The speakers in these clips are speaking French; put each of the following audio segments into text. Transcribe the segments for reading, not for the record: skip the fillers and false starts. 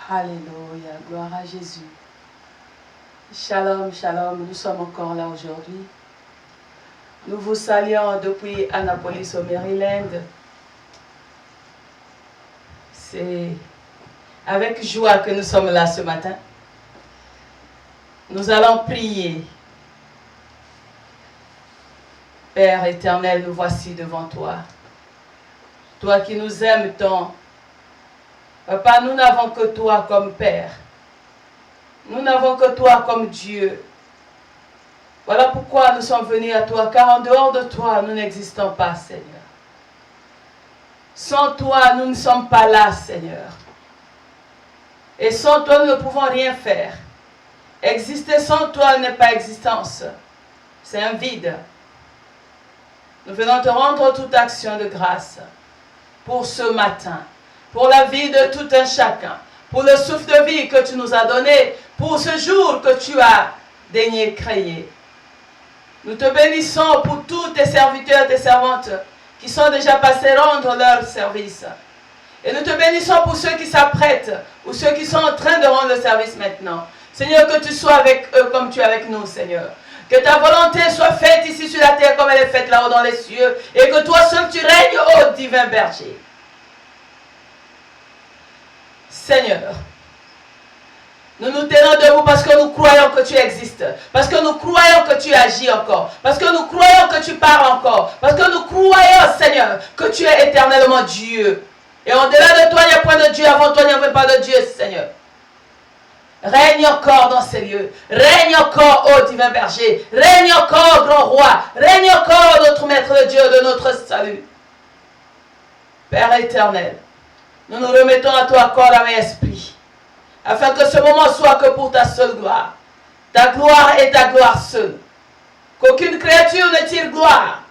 Alléluia, gloire à Jésus. Shalom, shalom, nous sommes encore là aujourd'hui. Nous vous saluons depuis Annapolis au Maryland. C'est avec joie que nous sommes là ce matin. Nous allons prier. Père éternel, nous voici devant toi. Toi qui nous aimes tant. Papa, nous n'avons que toi comme Père. Nous n'avons que toi comme Dieu. Voilà pourquoi nous sommes venus à toi, car en dehors de toi, nous n'existons pas, Seigneur. Sans toi, nous ne sommes pas là, Seigneur. Et sans toi, nous ne pouvons rien faire. Exister sans toi n'est pas existence. C'est un vide. Nous venons te rendre toute action de grâce pour ce matin, pour la vie de tout un chacun, pour le souffle de vie que tu nous as donné, pour ce jour que tu as daigné créer. Nous te bénissons pour tous tes serviteurs et tes servantes qui sont déjà passés rendre leur service. Et nous te bénissons pour ceux qui s'apprêtent ou ceux qui sont en train de rendre le service maintenant. Seigneur, que tu sois avec eux comme tu es avec nous, Seigneur. Que ta volonté soit faite ici sur la terre comme elle est faite là-haut dans les cieux. Et que toi seul tu règnes, ô divin berger. Seigneur, nous nous tenons debout parce que nous croyons que tu existes. Parce que nous croyons que tu agis encore. Parce que nous croyons que tu parles encore. Parce que nous croyons, Seigneur, que tu es éternellement Dieu. Et au-delà de toi, il n'y a point de Dieu. Avant toi, il n'y avait pas de Dieu, Seigneur. Règne encore dans ces lieux. Règne encore, ô divin berger. Règne encore, grand roi. Règne encore, notre maître de Dieu, de notre salut. Père éternel, nous nous remettons à toi, corps, âme et esprit, afin que ce moment soit que pour ta seule gloire. Ta gloire est ta gloire seule. Qu'aucune créature ne tire gloire,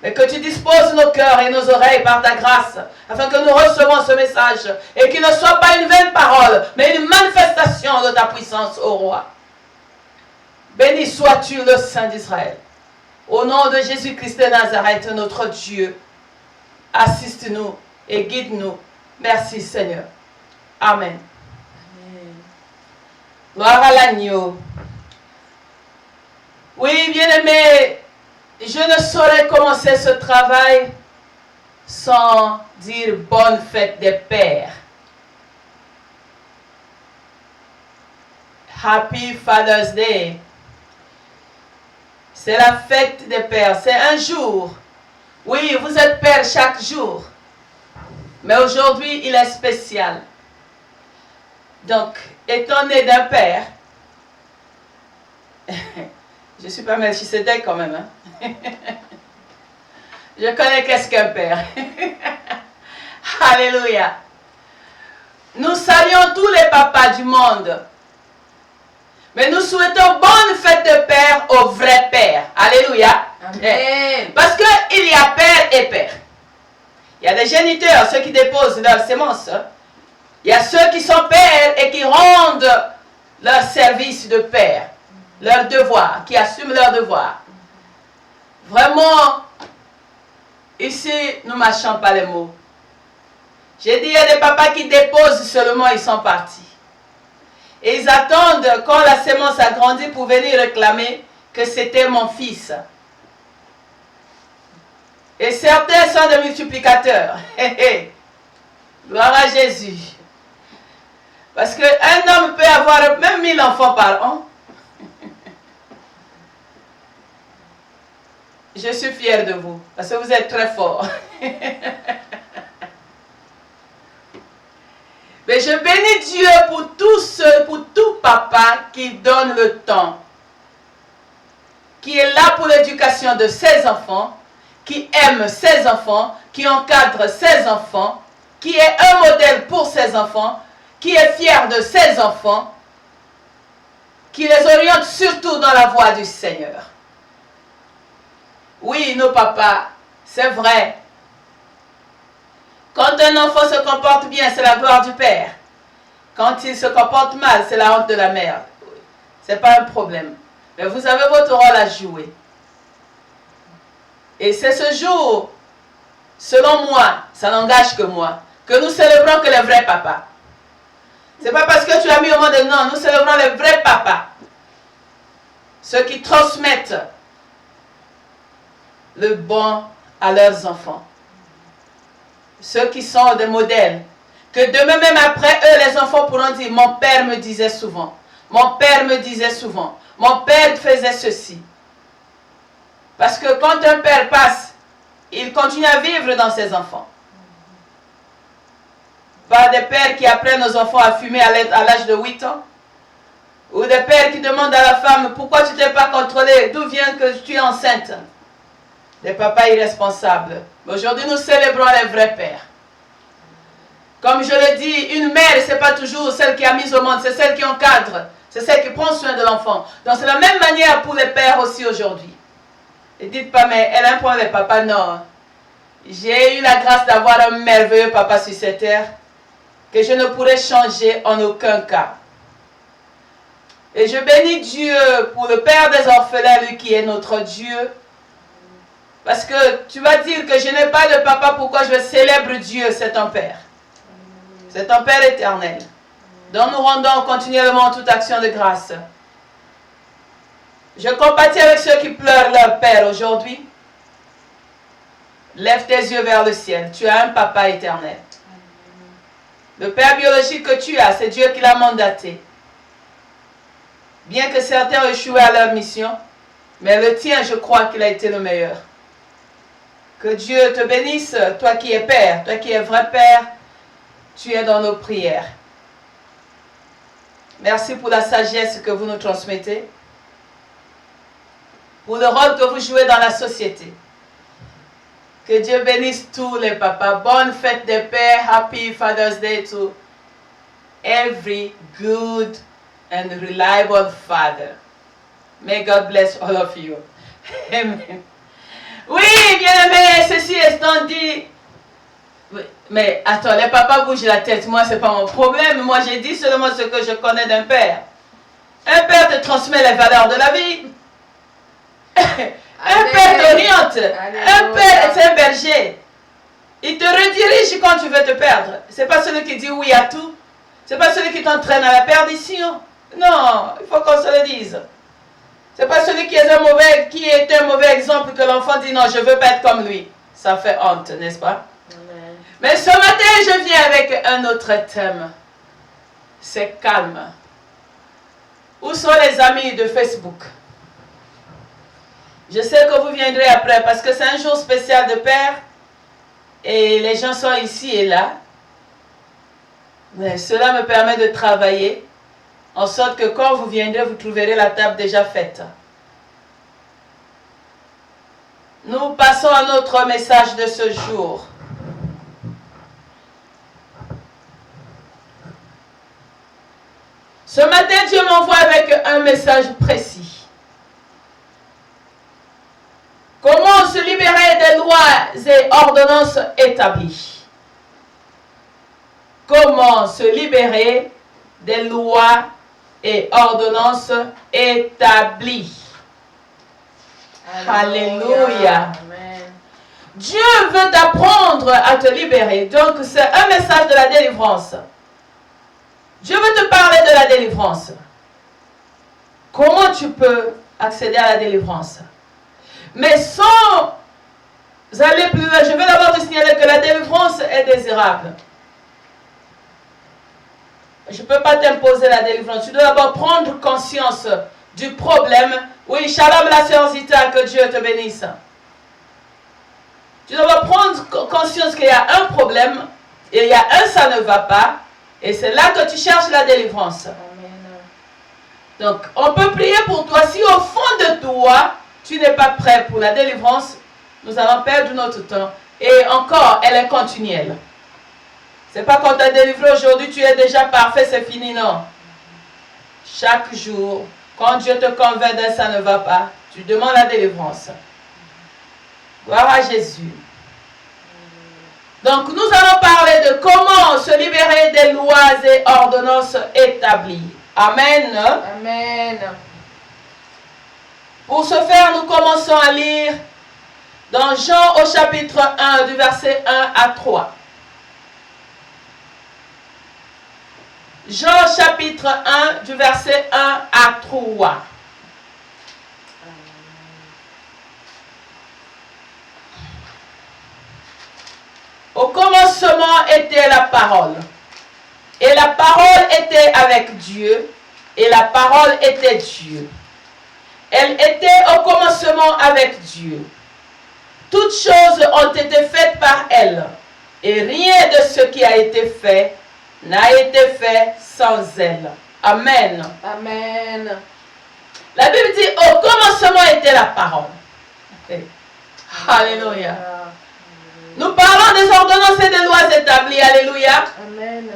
mais que tu disposes nos cœurs et nos oreilles par ta grâce, afin que nous recevons ce message, et qu'il ne soit pas une vaine parole, mais une manifestation de ta puissance, ô roi. Béni sois-tu le Saint d'Israël. Au nom de Jésus-Christ de Nazareth, notre Dieu, assiste-nous et guide-nous. Merci Seigneur. Amen. Gloire à l'agneau. Oui, bien-aimés, je ne saurais commencer ce travail sans dire bonne fête des pères. Happy Father's Day. C'est la fête des pères. C'est un jour. Oui, vous êtes père chaque jour. Mais aujourd'hui, il est spécial. Donc, étant né d'un père, je ne suis pas Melchisedec quand même. Hein? Je connais qu'est-ce qu'un père. Alléluia. Nous saluons tous les papas du monde. Mais nous souhaitons bonne fête de père au vrai père. Alléluia. Amen. Parce qu'il y a père et père. Il y a des géniteurs, ceux qui déposent leurs semences. Il y a ceux qui sont pères et qui rendent leur service de père, leur devoir, qui assument leur devoir. Vraiment, ici, nous ne mâchons pas les mots. J'ai dit, il y a des papas qui déposent seulement, ils sont partis. Et ils attendent quand la sémence a grandi pour venir réclamer que c'était mon fils. Et certains sont des multiplicateurs. Gloire à Jésus. Parce qu'un homme peut avoir même 1000 enfants par an. Je suis fière de vous, parce que vous êtes très forts. Mais je bénis Dieu pour tous ceux, pour tout papa qui donne le temps, qui est là pour l'éducation de ses enfants, qui aime ses enfants, qui encadre ses enfants, qui est un modèle pour ses enfants, qui est fier de ses enfants, qui les oriente surtout dans la voie du Seigneur. Oui, nos papas, c'est vrai. Quand un enfant se comporte bien, c'est la gloire du Père. Quand il se comporte mal, c'est la honte de la mère. Ce n'est pas un problème. Mais vous avez votre rôle à jouer. Et c'est ce jour, selon moi, ça n'engage que moi, que nous célébrons que les vrais papas. C'est pas parce que tu as mis au monde, non, nous célébrons les vrais papas. Ceux qui transmettent le bon à leurs enfants. Ceux qui sont des modèles. Que demain même après eux, les enfants pourront dire, mon père me disait souvent. Mon père me disait souvent. Mon père faisait ceci. Parce que quand un père passe, il continue à vivre dans ses enfants. Pas des pères qui apprennent aux enfants à fumer à l'âge de 8 ans. Ou des pères qui demandent à la femme, pourquoi tu ne t'es pas contrôlé? D'où vient que tu es enceinte? Des papas irresponsables. Aujourd'hui, nous célébrons les vrais pères. Comme je le dis, une mère, ce n'est pas toujours celle qui a mis au monde, c'est celle qui encadre. C'est celle qui prend soin de l'enfant. Donc c'est la même manière pour les pères aussi aujourd'hui. Et dites pas, mais elle a un point avec papa. Non. J'ai eu la grâce d'avoir un merveilleux papa sur cette terre que je ne pourrais changer en aucun cas. Et je bénis Dieu pour le Père des orphelins, lui qui est notre Dieu. Parce que tu vas dire que je n'ai pas de papa, pourquoi je célèbre Dieu? C'est ton Père. C'est ton Père éternel. Donc nous rendons continuellement toute action de grâce. Je compatis avec ceux qui pleurent leur Père aujourd'hui. Lève tes yeux vers le ciel. Tu as un papa éternel. Le Père biologique que tu as, c'est Dieu qui l'a mandaté. Bien que certains ont échoué à leur mission, mais le tien, je crois qu'il a été le meilleur. Que Dieu te bénisse, toi qui es Père, toi qui es vrai Père, tu es dans nos prières. Merci pour la sagesse que vous nous transmettez, pour le rôle que vous jouez dans la société. Que Dieu bénisse tous les papas. Bonne fête des pères. Happy Father's Day to every good and reliable father. May God bless all of you. Amen. Oui, bien-aimé, ceci étant dit. Oui, mais attends, les papas bougent la tête. Moi, ce n'est pas mon problème. Moi, j'ai dit seulement ce que je connais d'un père. Un père te transmet les valeurs de la vie. Un père t'oriente. Un père est un berger. Il te redirige quand tu veux te perdre. Ce n'est pas celui qui dit oui à tout. Ce n'est pas celui qui t'entraîne à la perdition. Non, il faut qu'on se le dise. Ce n'est pas celui qui est un mauvais exemple que l'enfant dit non, je ne veux pas être comme lui. Ça fait honte, n'est-ce pas? Amen. Mais ce matin, je viens avec un autre thème. C'est calme. Où sont les amis de Facebook? Je sais que vous viendrez après parce que c'est un jour spécial de Père et les gens sont ici et là. Mais cela me permet de travailler en sorte que quand vous viendrez, vous trouverez la table déjà faite. Nous passons à notre message de ce jour. Ce matin, Dieu m'envoie avec un message précis. Comment se libérer des lois et ordonnances établies? Comment se libérer des lois et ordonnances établies? Alléluia. Amen. Dieu veut t'apprendre à te libérer. Donc c'est un message de la délivrance. Dieu veut te parler de la délivrance. Comment tu peux accéder à la délivrance? Mais sans aller plus loin, je veux d'abord te signaler que la délivrance est désirable. Je ne peux pas t'imposer la délivrance. Tu dois d'abord prendre conscience du problème. Oui, shalom la sœur Zita, que Dieu te bénisse. Tu dois d'abord prendre conscience qu'il y a un problème, et il y a un ça ne va pas, et c'est là que tu cherches la délivrance. Amen. Donc, on peut prier pour toi. Si au fond de toi, tu n'es pas prêt pour la délivrance, nous allons perdre notre temps. Et encore, elle est continuelle. Ce n'est pas quand tu as délivré aujourd'hui, tu es déjà parfait, c'est fini, non. Chaque jour, quand Dieu te convainc d'un ça ne va pas, tu demandes la délivrance. Gloire à Jésus. Donc, nous allons parler de comment se libérer des lois et ordonnances établies. Amen. Amen. Pour ce faire, nous commençons à lire dans Jean au chapitre 1, du verset 1 à 3. Jean chapitre 1 du verset 1 à 3. Au commencement était la parole. Et la parole était avec Dieu. Et la parole était Dieu. Elle était au commencement avec Dieu. Toutes choses ont été faites par elle. Et rien de ce qui a été fait n'a été fait sans elle. Amen. Amen. La Bible dit, au commencement était la parole. Okay. Alléluia. Nous parlons des ordonnances et des lois établies. Alléluia. Amen.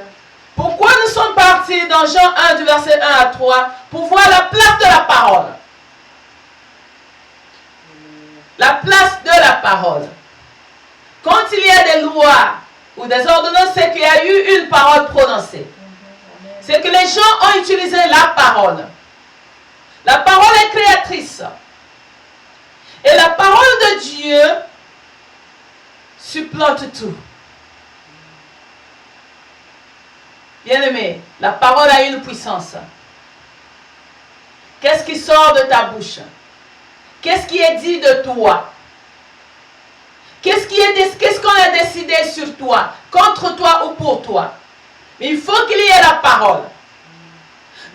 Pourquoi nous sommes partis dans Jean 1 du verset 1 à 3 pour voir la place de la parole. La place de la parole. Quand il y a des lois ou des ordonnances, c'est qu'il y a eu une parole prononcée. C'est que les gens ont utilisé la parole. La parole est créatrice. Et la parole de Dieu supplante tout. Bien-aimé, la parole a une puissance. Qu'est-ce qui sort de ta bouche? Qu'est-ce qui est dit de toi? Qu'est-ce qu'on a décidé sur toi, contre toi ou pour toi? Mais il faut qu'il y ait la parole.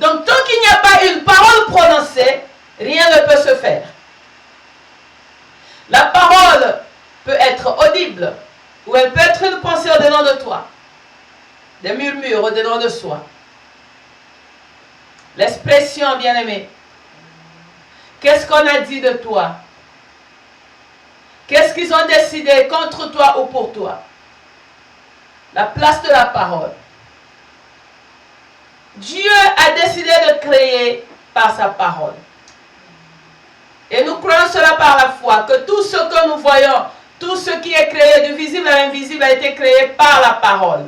Donc, tant qu'il n'y a pas une parole prononcée, rien ne peut se faire. La parole peut être audible, ou elle peut être une pensée au-dedans de toi. Des murmures au-dedans de soi. L'expression, bien-aimé. Qu'est-ce qu'on a dit de toi? Qu'est-ce qu'ils ont décidé contre toi ou pour toi? La place de la parole. Dieu a décidé de créer par sa parole. Et nous croyons cela par la foi, que tout ce que nous voyons, tout ce qui est créé du visible à l'invisible a été créé par la parole.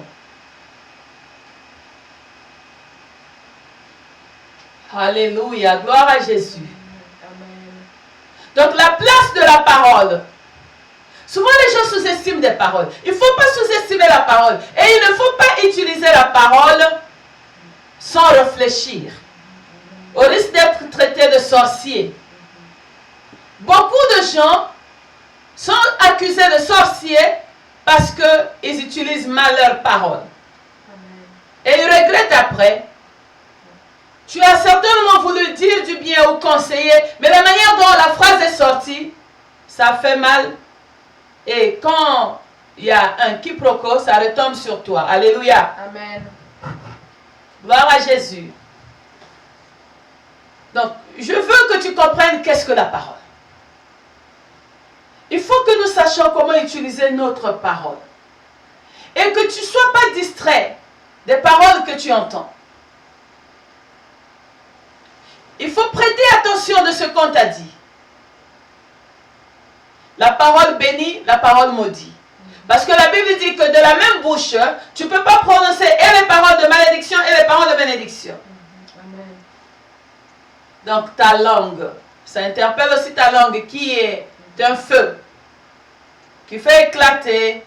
Alléluia, gloire à Jésus. Donc la place de la parole. Souvent les gens sous-estiment des paroles. Il ne faut pas sous-estimer la parole. Et il ne faut pas utiliser la parole sans réfléchir. Au risque d'être traité de sorcier. Beaucoup de gens sont accusés de sorciers parce qu'ils utilisent mal leurs paroles. Et ils regrettent après. Tu as certainement voulu dire du bien ou conseiller, mais la manière dont la phrase est sortie, ça fait mal. Et quand il y a un quiproquo, ça retombe sur toi. Alléluia. Amen. Gloire à Jésus. Donc, je veux que tu comprennes qu'est-ce que la parole. Il faut que nous sachions comment utiliser notre parole. Et que tu ne sois pas distrait des paroles que tu entends. Il faut prêter attention de ce qu'on t'a dit. La parole bénie, la parole maudit. Parce que la Bible dit que de la même bouche, tu ne peux pas prononcer et les paroles de malédiction et les paroles de bénédiction. Amen. Donc ta langue, ça interpelle aussi ta langue qui est d'un feu, qui fait éclater.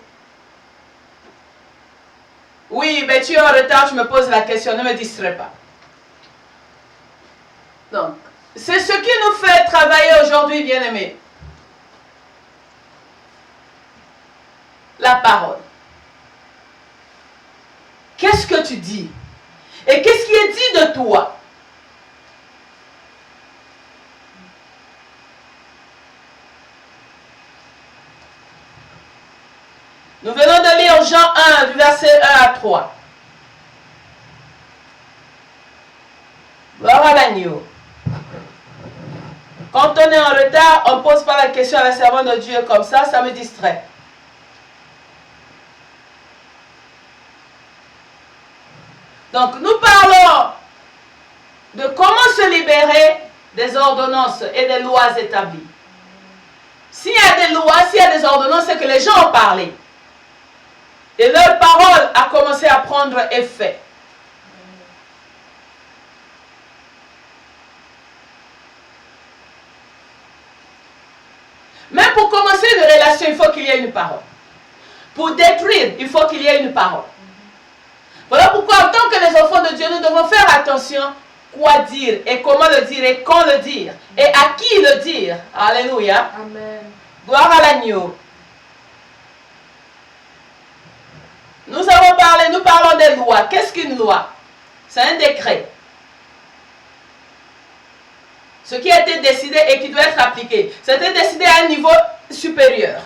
Oui, mais tu es en retard, tu me poses la question, ne me distrais pas. Donc, c'est ce qui nous fait travailler aujourd'hui, bien-aimés. La parole. Qu'est-ce que tu dis? Et qu'est-ce qui est dit de toi? Nous venons de lire Jean 1, du verset 1 à 3. Gloire à l'agneau. Quand on est en retard, on ne pose pas la question à la servante de Dieu comme ça me distrait. Donc, nous parlons de comment se libérer des ordonnances et des lois établies. S'il y a des lois, s'il y a des ordonnances, c'est que les gens ont parlé. Et leur parole a commencé à prendre effet. Même pour commencer une relation, il faut qu'il y ait une parole. Pour détruire, il faut qu'il y ait une parole. Voilà pourquoi en tant que les enfants de Dieu, nous devons faire attention quoi dire et comment le dire et quand le dire et à qui le dire. Alléluia. Amen. Gloire à l'agneau. Nous parlons des lois. Qu'est-ce qu'une loi? C'est un décret. Ce qui a été décidé et qui doit être appliqué. C'était décidé à un niveau supérieur.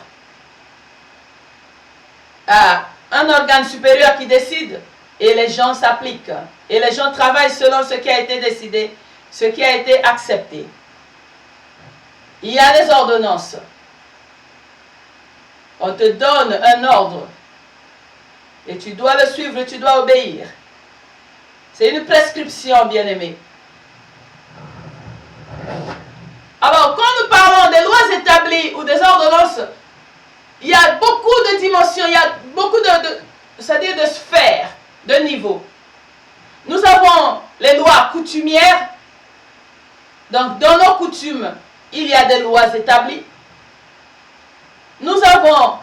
Un organe supérieur qui décide et les gens s'appliquent. Et les gens travaillent selon ce qui a été décidé, ce qui a été accepté. Il y a des ordonnances. On te donne un ordre. Et tu dois le suivre, tu dois obéir. C'est une prescription, bien-aimé. Alors, quand nous parlons des lois établies ou des ordonnances, il y a beaucoup de dimensions, il y a beaucoup c'est-à-dire de sphères, de niveaux. Nous avons les lois coutumières. Donc, dans nos coutumes, il y a des lois établies. Nous avons,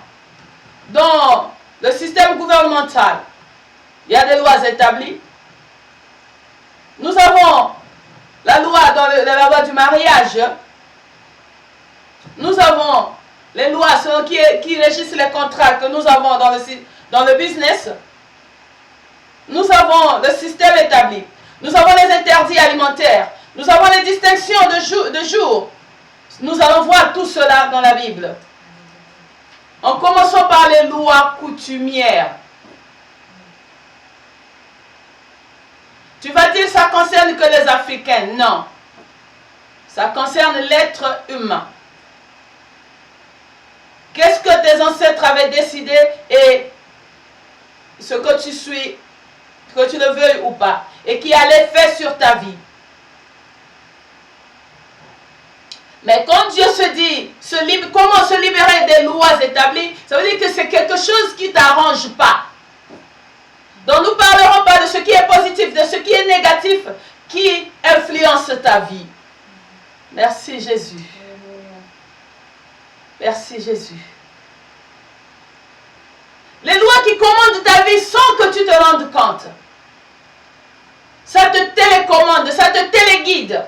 dans le système gouvernemental, il y a des lois établies. Nous avons la loi la loi du mariage. Nous avons les lois qui régissent les contrats que nous avons dans le business. Nous avons le système établi. Nous avons les interdits alimentaires. Nous avons les distinctions de jour. Nous allons voir tout cela dans la Bible. En commençant par les lois coutumières. Tu vas dire ça concerne que les Africains. Non. Ça concerne l'être humain. Qu'est-ce que tes ancêtres avaient décidé et ce que tu suis, que tu le veuilles ou pas, et qui a l'effet sur ta vie. Mais quand Dieu se dit comment se libérer des lois établies, ça veut dire que c'est quelque chose qui ne t'arrange pas. Donc nous ne parlerons pas de ce qui est positif, de ce qui est négatif, qui influence ta vie. Merci Jésus. Merci Jésus. Les lois qui commandent ta vie sans que tu te rendes compte. Ça te télécommande, ça te téléguide.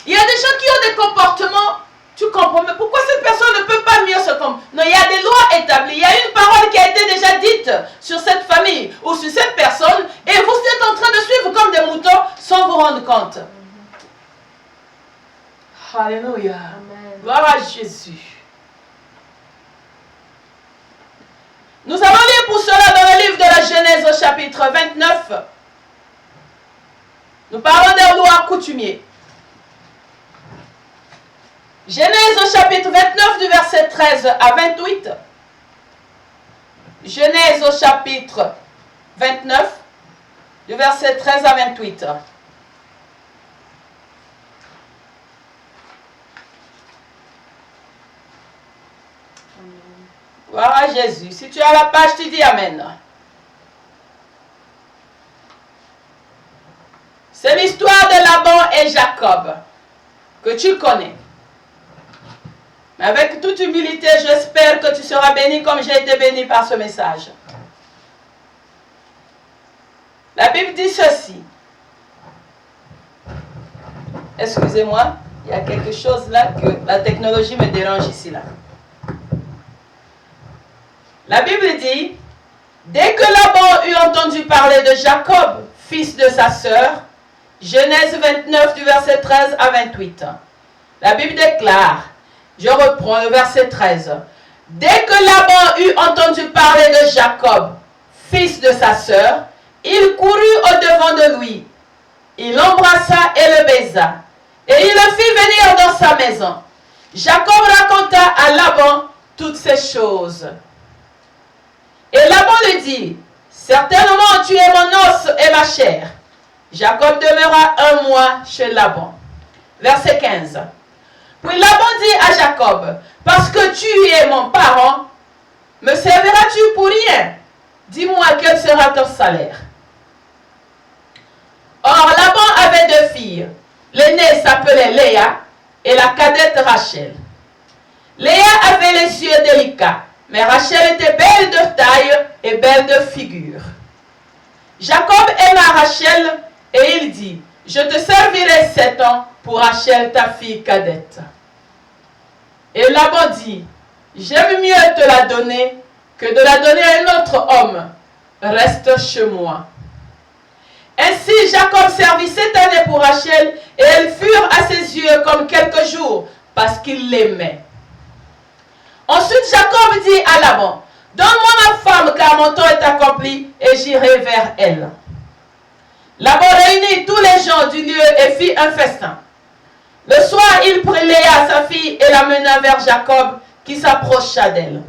Il y a des gens qui ont des comportements, tu comprends, mais pourquoi cette personne ne peut pas mieux se comporter? Non, il y a des lois établies, il y a une parole qui a été déjà dite sur cette famille ou sur cette personne et vous êtes en train de suivre comme des moutons sans vous rendre compte. Alléluia. Gloire à Jésus. Nous allons lire pour cela dans le livre de la Genèse au chapitre 29. Nous parlons des lois coutumiers. Genèse au chapitre 29 du verset 13 à 28. Genèse au chapitre 29 du verset 13 à 28. Gloire à Jésus. Si tu as la page, tu dis Amen. C'est l'histoire de Laban et Jacob que tu connais. Mais avec toute humilité, j'espère que tu seras béni comme j'ai été béni par ce message. La Bible dit ceci. Excusez-moi, il y a quelque chose là que la technologie me dérange ici là. La Bible dit, dès que Laban eut entendu parler de Jacob, fils de sa sœur, Genèse 29 du verset 13 à 28. La Bible déclare, je reprends le verset 13. Dès que Laban eut entendu parler de Jacob, fils de sa sœur, il courut au-devant de lui. Il l'embrassa et le baisa. Et il le fit venir dans sa maison. Jacob raconta à Laban toutes ces choses. Et Laban lui dit, certainement tu es mon os et ma chair. Jacob demeura 1 mois chez Laban. Verset 15. Puis Laban dit à Jacob, parce que tu es mon parent, me serviras-tu pour rien? Dis-moi quel sera ton salaire. Or Laban avait 2 filles. L'aînée s'appelait Léa et la cadette Rachel. Léa avait les yeux délicats, mais Rachel était belle de taille et belle de figure. Jacob aima Rachel et il dit, je te servirai 7 ans pour Rachel, ta fille cadette. Et Laban dit, j'aime mieux te la donner que de la donner à un autre homme. Reste chez moi. Ainsi Jacob servit 7 années pour Rachel et elles furent à ses yeux comme quelques jours parce qu'il l'aimait. Ensuite Jacob dit à Laban, donne-moi ma femme car mon temps est accompli et j'irai vers elle. Laban réunit tous les gens du lieu et fit un festin. Le soir, il prit Léa, sa fille, et la mena vers Jacob, qui s'approcha d'elle.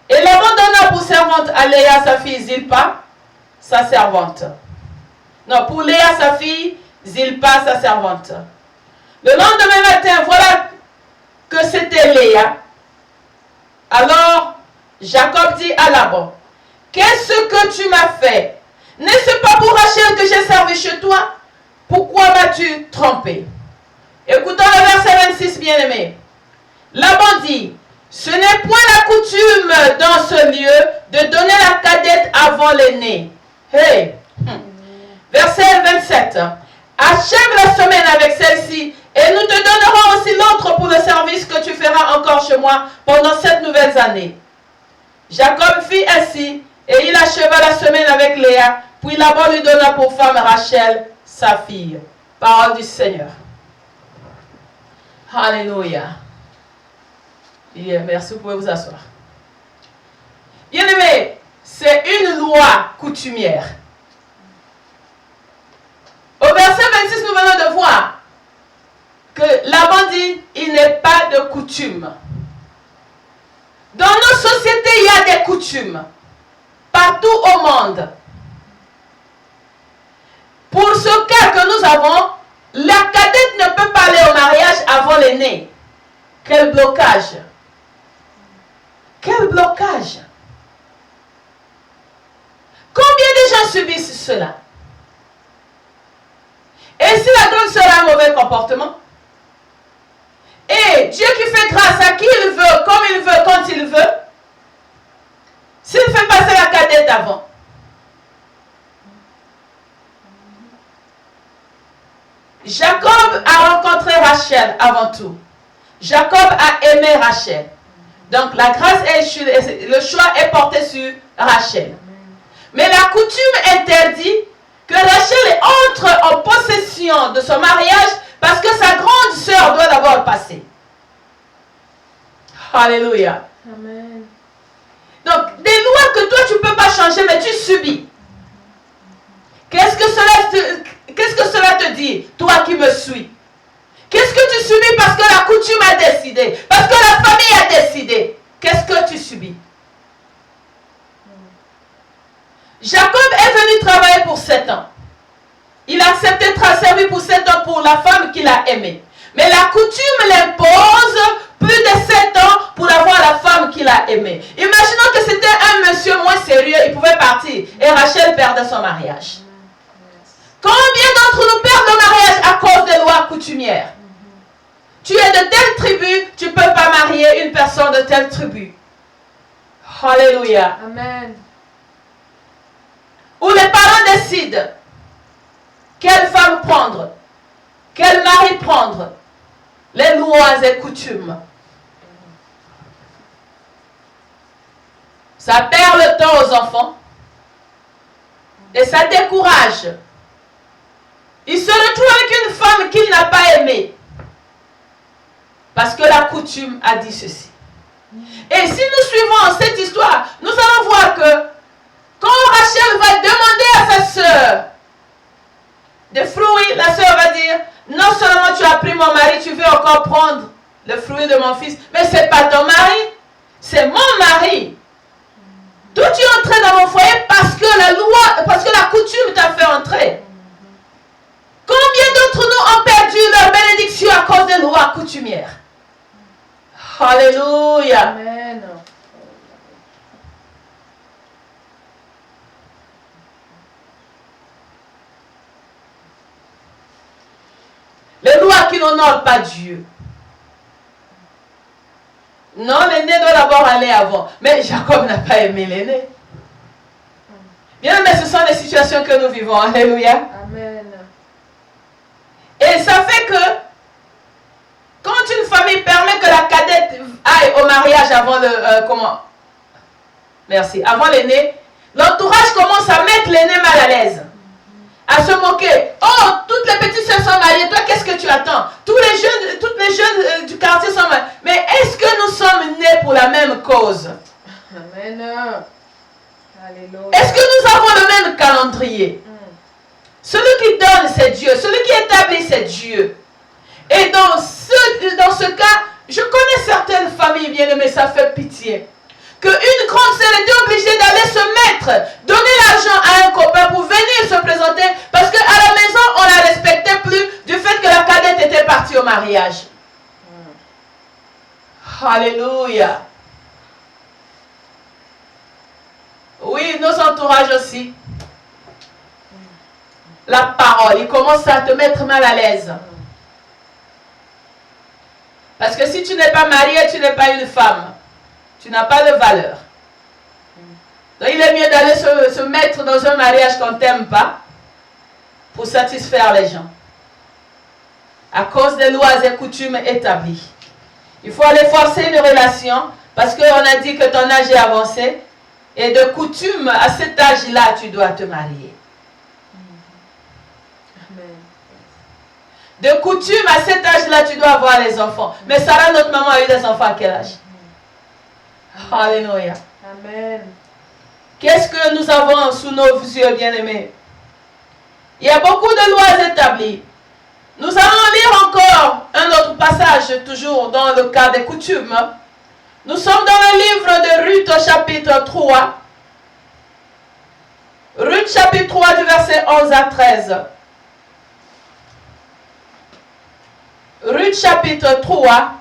Et Laban donna pour servante à Léa, sa fille, Zilpa, sa servante. Non, pour Léa, sa fille, Zilpa, sa servante. Le lendemain matin, voilà que c'était Léa. Alors, Jacob dit à Laban, qu'est-ce que tu m'as fait? N'est-ce pas pour Rachel que j'ai servi chez toi? Pourquoi m'as-tu trompé? Écoutons le verset 26, bien-aimé. Laban dit, ce n'est point la coutume dans ce lieu de donner la cadette avant l'aîné. Hey. Verset 27. Achève la semaine avec celle-ci et nous te donnerons aussi l'autre pour le service que tu feras encore chez moi pendant 7 nouvelles années. Jacob fit ainsi et il acheva la semaine avec Léa, puis Laban lui donna pour femme Rachel, sa fille. Parole du Seigneur. Alléluia. Merci, vous pouvez vous asseoir. Bien-aimé, c'est une loi coutumière. Au verset 26, nous venons de voir que Laban dit, il n'est pas de coutume. Dans nos sociétés, il y a des coutumes. Partout au monde. Pour ce cas que nous avons, la cadette ne peut pas aller au mariage avant l'aîné. Quel blocage! Quel blocage! Combien de gens subissent cela? Et si la grande sœur a un mauvais comportement? Et Dieu qui fait grâce à qui il veut, comme il veut, quand il veut, s'il fait passer la cadette avant. Jacob a rencontré Rachel avant tout. Jacob a aimé Rachel. Donc la grâce et le choix est porté sur Rachel. Mais la coutume interdit que Rachel entre en possession de son mariage parce que sa grande sœur doit d'abord passer. Alléluia. Amen. Donc des lois que toi tu ne peux pas changer mais tu subis. Qu'est-ce que cela te dit, toi qui me suis? Qu'est-ce que tu subis parce que la coutume a décidé? Parce que la famille a décidé? Qu'est-ce que tu subis? Jacob est venu travailler pour 7 ans. Il a accepté de servir pour 7 ans pour la femme qu'il a aimée. Mais la coutume l'impose plus de 7 ans pour avoir la femme qu'il a aimée. Imaginons que c'était un monsieur moins sérieux, il pouvait partir. Et Rachel perdait son mariage. Combien d'entre nous perdent le mariage à cause des lois coutumières? Tu es de telle tribu, tu ne peux pas marier une personne de telle tribu. Alléluia. Amen. Où les parents décident quelle femme prendre, quel mari prendre, les lois et coutumes. Ça perd le temps aux enfants et ça décourage. Il se retrouve avec une femme qu'il n'a pas aimée parce que la coutume a dit ceci. Et si nous suivons cette histoire, nous allons voir que quand Rachel va demander à sa sœur des fruits, la sœur va dire, non seulement tu as pris mon mari, tu veux encore prendre le fruit de mon fils, mais ce n'est pas ton mari, c'est mon mari. Toi tu es entré dans mon foyer parce que la loi, parce que la coutume t'a fait entrer. Combien d'entre nous ont perdu leur bénédiction à cause des lois coutumières? Alléluia. Amen. Les lois qui n'honorent pas Dieu. Non, l'aîné doit d'abord aller avant. Mais Jacob n'a pas aimé l'aîné. Bien, mais ce sont les situations que nous vivons. Alléluia. Amen. Et ça fait que quand une famille permet que la cadette aille au mariage avant le avant l'aîné, l'entourage commence à mettre l'aîné mal à l'aise, à se moquer. Oh, toutes les petites sœurs sont mariées, toi qu'est-ce que tu attends? Toutes les jeunes du quartier sont mariées. Mais est-ce que nous sommes nés pour la même cause? Amen. Alléluia. Est-ce que nous avons le même calendrier? Celui qui donne, c'est Dieu. Celui qui établit, c'est Dieu. Et dans ce cas, je connais certaines familles bien-aimées, ça fait pitié. Qu'une grande sœur était obligée d'aller se mettre, donner l'argent à un copain pour venir se présenter, parce qu'à la maison, on ne la respectait plus du fait que la cadette était partie au mariage. Alléluia. Oui, nos entourages aussi. La parole, il commence à te mettre mal à l'aise. Parce que si tu n'es pas marié, tu n'es pas une femme. Tu n'as pas de valeur. Donc il est mieux d'aller se mettre dans un mariage qu'on ne t'aime pas pour satisfaire les gens. À cause des lois et coutumes établies. Il faut aller forcer une relation parce qu'on a dit que ton âge est avancé. Et de coutume, à cet âge-là, tu dois te marier. De coutume, à cet âge-là, tu dois avoir les enfants. Mais Sarah, notre maman, a eu des enfants à quel âge? Alléluia. Amen. Qu'est-ce que nous avons sous nos yeux, bien-aimés? Il y a beaucoup de lois établies. Nous allons lire encore un autre passage, toujours dans le cas des coutumes. Nous sommes dans le livre de Ruth au chapitre 3. Ruth chapitre 3 du verset 11 à 13. Ruth chapitre 3.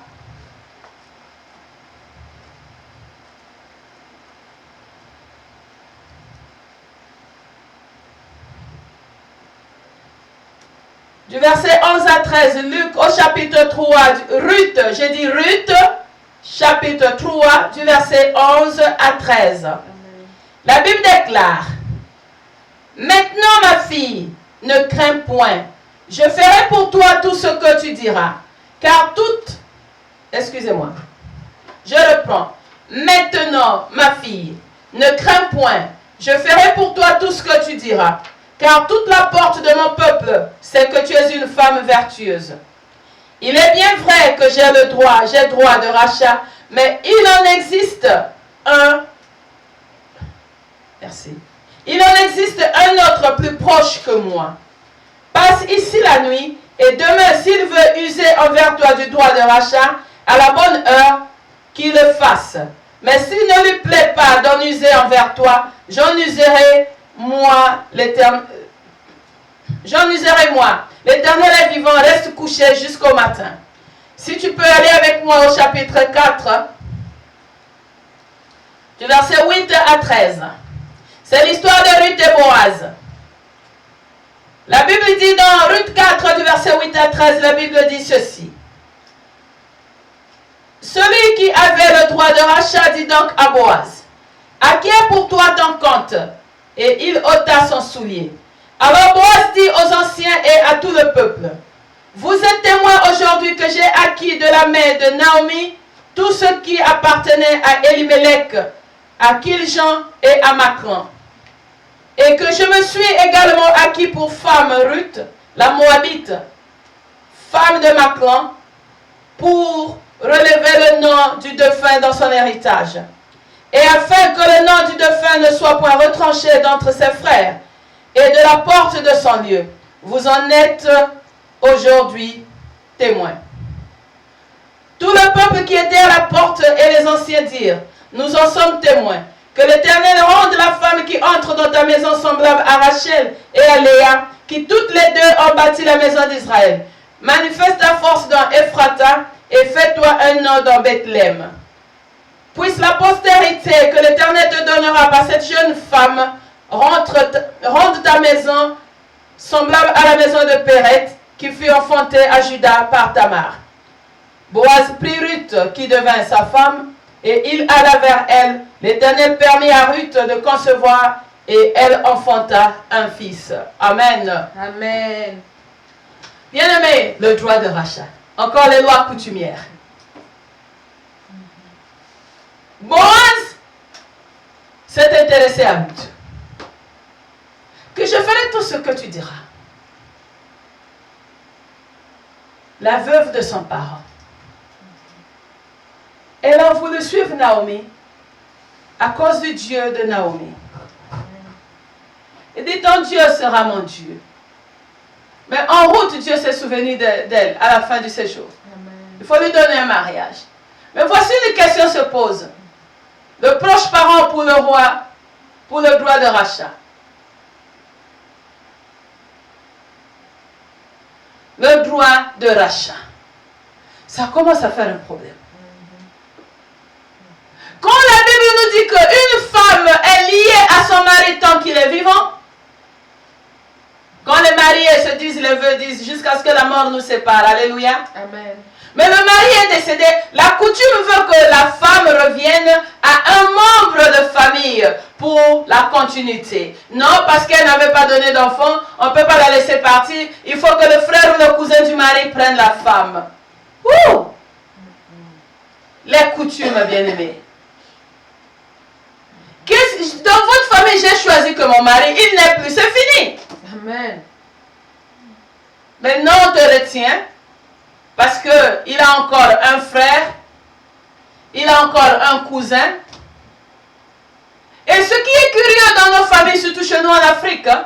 Du verset 11 à 13, Luc au chapitre 3, Ruth, j'ai dit Ruth, chapitre 3, du verset 11 à 13. Amen. La Bible déclare, « Maintenant ma fille, ne crains point, je ferai pour toi tout ce que tu diras, car toute... » Excusez-moi, je reprends. « Maintenant ma fille, ne crains point, je ferai pour toi tout ce que tu diras. Car toute la porte de mon peuple, c'est que tu es une femme vertueuse. Il est bien vrai que j'ai droit de rachat, mais il en existe un. Merci. Il en existe un autre plus proche que moi. Passe ici la nuit, et demain, s'il veut user envers toi du droit de rachat, à la bonne heure, qu'il le fasse. Mais s'il ne lui plaît pas d'en user envers toi, j'en userai moi, l'Éternel. J'en userai moi. L'Éternel est vivant, reste couché jusqu'au matin. Si tu peux aller avec moi au chapitre 4, du verset 8 à 13. C'est l'histoire de Ruth et Boaz. La Bible dit dans Ruth 4, du verset 8 à 13, la Bible dit ceci. Celui qui avait le droit de rachat dit donc à Boaz, « À qui est pour toi ton compte ?» Et il ôta son soulier. Alors Boaz dit aux anciens et à tout le peuple, « Vous êtes témoins aujourd'hui que j'ai acquis de la main de Naomi tout ce qui appartenait à Elimelech, à Kiljan et à Macron. Et que je me suis également acquis pour femme Ruth, la Moabite, femme de Macron, pour relever le nom du défunt dans son héritage. Et afin que le nom du défunt ne soit point retranché d'entre ses frères et de la porte de son lieu. Vous en êtes aujourd'hui témoins. » Tout le peuple qui était à la porte et les anciens dirent, « Nous en sommes témoins. Que l'Éternel rende la femme qui entre dans ta maison semblable à Rachel et à Léa, qui toutes les deux ont bâti la maison d'Israël. Manifeste ta force dans Ephrata et fais-toi un nom dans Bethléem. Puisse la postérité que l'Éternel te donnera par cette jeune femme rende ta maison semblable à la maison de Péret qui fut enfantée à Juda par Tamar. » Boaz prit Ruth qui devint sa femme et il alla vers elle. L'Éternel permit à Ruth de concevoir Et elle enfanta un fils. Amen. Amen. Bien-aimé, le droit de rachat. Encore les lois coutumières. Boaz s'est intéressé à Ruth. Que je ferai tout ce que tu diras. La veuve de son parent. Elle a voulu suivre Naomi à cause du Dieu de Naomi. Et dit, ton Dieu sera mon Dieu. Mais en route, Dieu s'est souvenu d'elle à la fin du séjour. Amen. Il faut lui donner un mariage. Mais voici une question se pose. Le proche parent pour le roi, pour le droit de rachat. Le droit de rachat. Ça commence à faire un problème. Quand la Bible nous dit qu'une femme est liée à son mari tant qu'il est vivant, quand les mariés se disent, les vœux disent, jusqu'à ce que la mort nous sépare. Alléluia. Amen. Mais le mari est décédé. La coutume veut que la femme revienne à un membre de famille pour la continuité. Non, parce qu'elle n'avait pas donné d'enfant, on ne peut pas la laisser partir. Il faut que le frère ou le cousin du mari prenne la femme. Ouh! Les coutumes, bien-aimés. Dans votre famille, j'ai choisi que mon mari, il n'est plus. C'est fini. Amen. Maintenant, on te retient parce qu'il a encore un frère, il a encore un cousin. Et ce qui est curieux dans nos familles, surtout chez nous en Afrique, hein,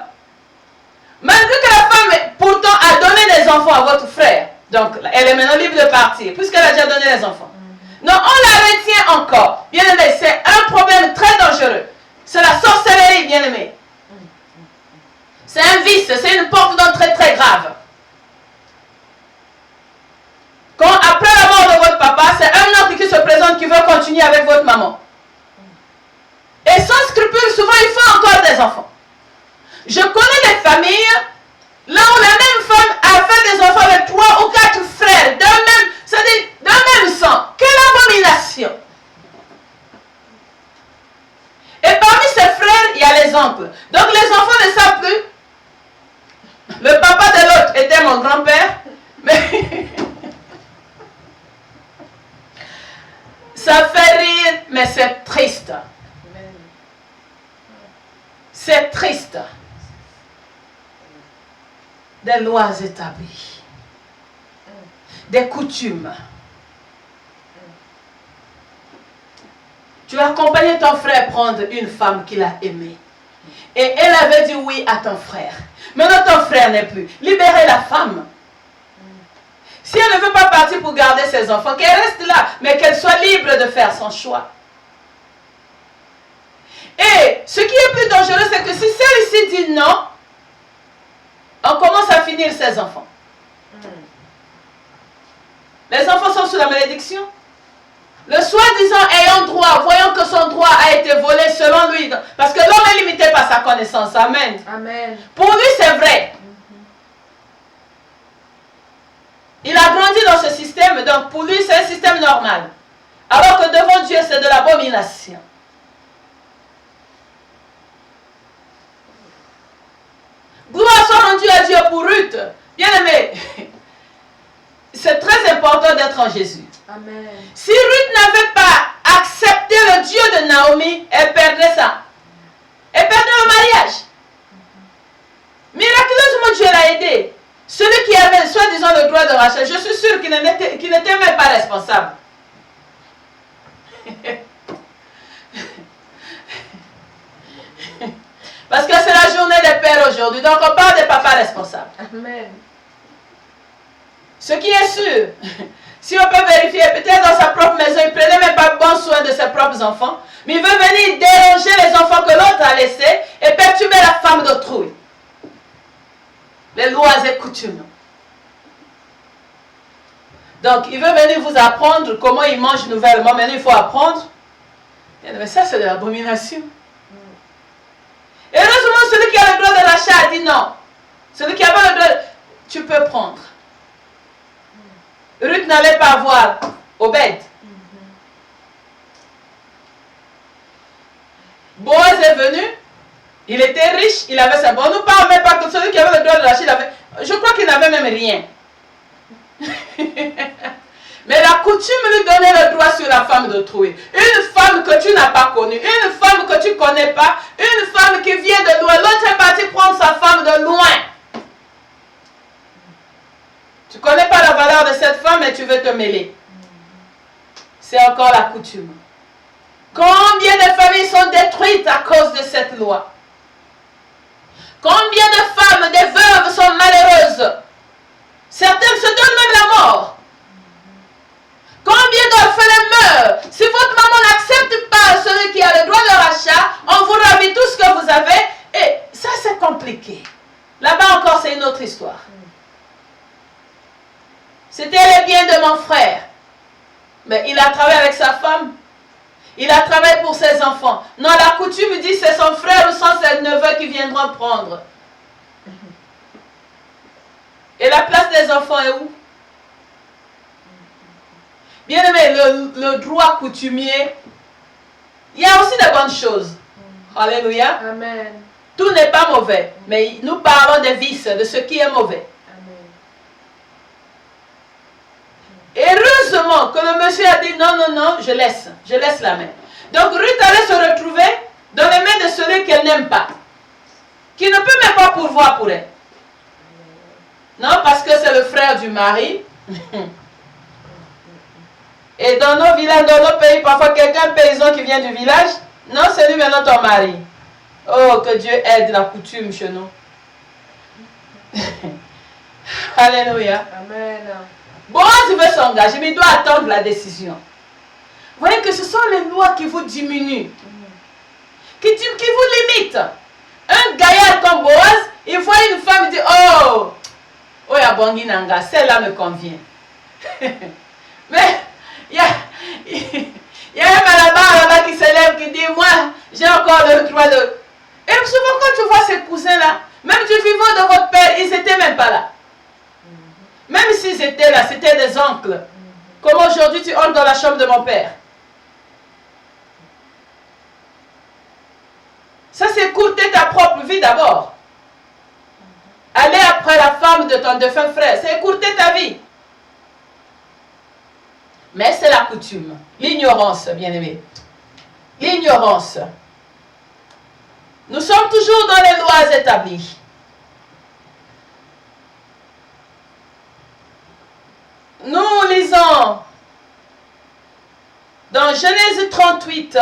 malgré que la femme pourtant a donné des enfants à votre frère, donc elle est maintenant libre de partir, puisqu'elle a déjà donné les enfants. Non, on la retient encore. Bien aimé, c'est un problème très dangereux. C'est la sorcellerie, bien aimé. C'est un vice, c'est une porte d'entrée très grave. Quand après la mort de votre papa, c'est un oncle qui se présente qui veut continuer avec votre maman. Et sans scrupule, souvent il faut encore des enfants. Je connais des familles là où la même femme a fait des enfants avec 3 ou 4 frères c'est-à-dire d'un même sang. Quelle abomination! Et parmi ces frères, il y a les oncles. Donc les enfants ne savent plus. Le papa de l'autre était mon grand-père, mais ça fait rire, mais c'est triste. C'est triste. Des lois établies. Des coutumes. Tu as accompagné ton frère prendre une femme qu'il a aimée. Et elle avait dit oui à ton frère. Maintenant ton frère n'est plus. Libérez la femme. Si elle ne veut pas partir pour garder ses enfants, qu'elle reste là, mais qu'elle soit libre de faire son choix. Et ce qui est plus dangereux, c'est que si celle-ci dit non, on commence à finir ses enfants. Les enfants sont sous la malédiction. Le soi-disant ayant droit, voyant que son droit a été volé selon lui, parce que l'homme est limité par sa connaissance. Amen. Amen. Pour lui, c'est vrai. Il a grandi dans ce système, donc pour lui, c'est un système normal. Alors que devant Dieu, c'est de l'abomination. Gloire soit rendue à Dieu pour Ruth. Bien aimé, c'est très important d'être en Jésus. Amen. Si Ruth n'avait pas accepté le Dieu de Naomi, elle perdrait ça. Elle perdrait le mariage. Miraculeusement, Dieu l'a aidé. Celui qui avait, soi-disant, le droit de rachat, je suis sûr qu'il n'était même pas responsable. Parce que c'est la journée des pères aujourd'hui, donc on parle des papas responsables. Amen. Ce qui est sûr, si on peut vérifier, peut-être dans sa propre maison, il ne prenait même pas bon soin de ses propres enfants, mais il veut venir déranger les enfants que l'autre a laissés et perturber la femme d'autrui. Les lois et coutumes. Donc, il veut venir vous apprendre comment il mange nouvellement. Maintenant, il faut apprendre. Mais ça, c'est de l'abomination. Et heureusement, celui qui a le droit de l'achat a dit non. Celui qui avait le droit, tu peux prendre. Ruth n'allait pas voir Obed. Boaz est venu. Il était riche, il avait ça. Bon, on ne parle même pas que celui qui avait le droit de lâcher, il avait... Je crois qu'il n'avait même rien. Mais la coutume lui donnait le droit sur la femme d'autrui. Une femme que tu n'as pas connue, une femme que tu ne connais pas, une femme qui vient de loin. L'autre est parti prendre sa femme de loin. Tu ne connais pas la valeur de cette femme et tu veux te mêler. C'est encore la coutume. Combien de familles sont détruites à cause de cette loi? Combien de femmes, des veuves sont malheureuses? Certaines se donnent même la mort. Combien d'orphelins meurent? Si votre maman n'accepte pas celui qui a le droit de rachat, on vous ravit tout ce que vous avez. Et ça, c'est compliqué. Là-bas encore, c'est une autre histoire. C'était les biens de mon frère. Mais il a travaillé avec sa femme. Il a travaillé pour ses enfants. Non, la coutume dit que c'est son frère ou son neveu qui viendront prendre. Et la place des enfants est où? Bien aimé, le droit coutumier, il y a aussi de bonnes choses. Alléluia. Amen. Tout n'est pas mauvais, mais nous parlons des vices, de ce qui est mauvais. Heureusement que le monsieur a dit non, non, non, je laisse la main. Donc Ruth allait se retrouver dans les mains de celui qu'elle n'aime pas, qui ne peut même pas pourvoir pour elle. Non, parce que c'est le frère du mari. Et dans nos villages, dans nos pays, parfois quelqu'un paysan qui vient du village, non, c'est lui maintenant ton mari. Oh, que Dieu aide la coutume chez nous. Alléluia. Amen. Boaz veut s'engager, mais il doit attendre la décision. Vous voyez que ce sont les lois qui vous diminuent, qui vous limitent. Un gaillard comme Boaz, il voit une femme et dit, oh, Yabongi Nanga, celle-là me convient. Mais il y a un malabar là-bas qui s'élève, qui dit, moi, j'ai encore le droit de... Et souvent quand tu vois ces cousins-là, même du vivant de votre père, ils n'étaient même pas là. Même s'ils étaient là, c'était des oncles. Comme aujourd'hui, tu entres dans la chambre de mon père. Ça, c'est écourter ta propre vie d'abord. Aller après la femme de ton défunt frère, c'est écourter ta vie. Mais c'est la coutume. L'ignorance, bien-aimé. L'ignorance. Nous sommes toujours dans les lois établies. Nous lisons dans Genèse 38,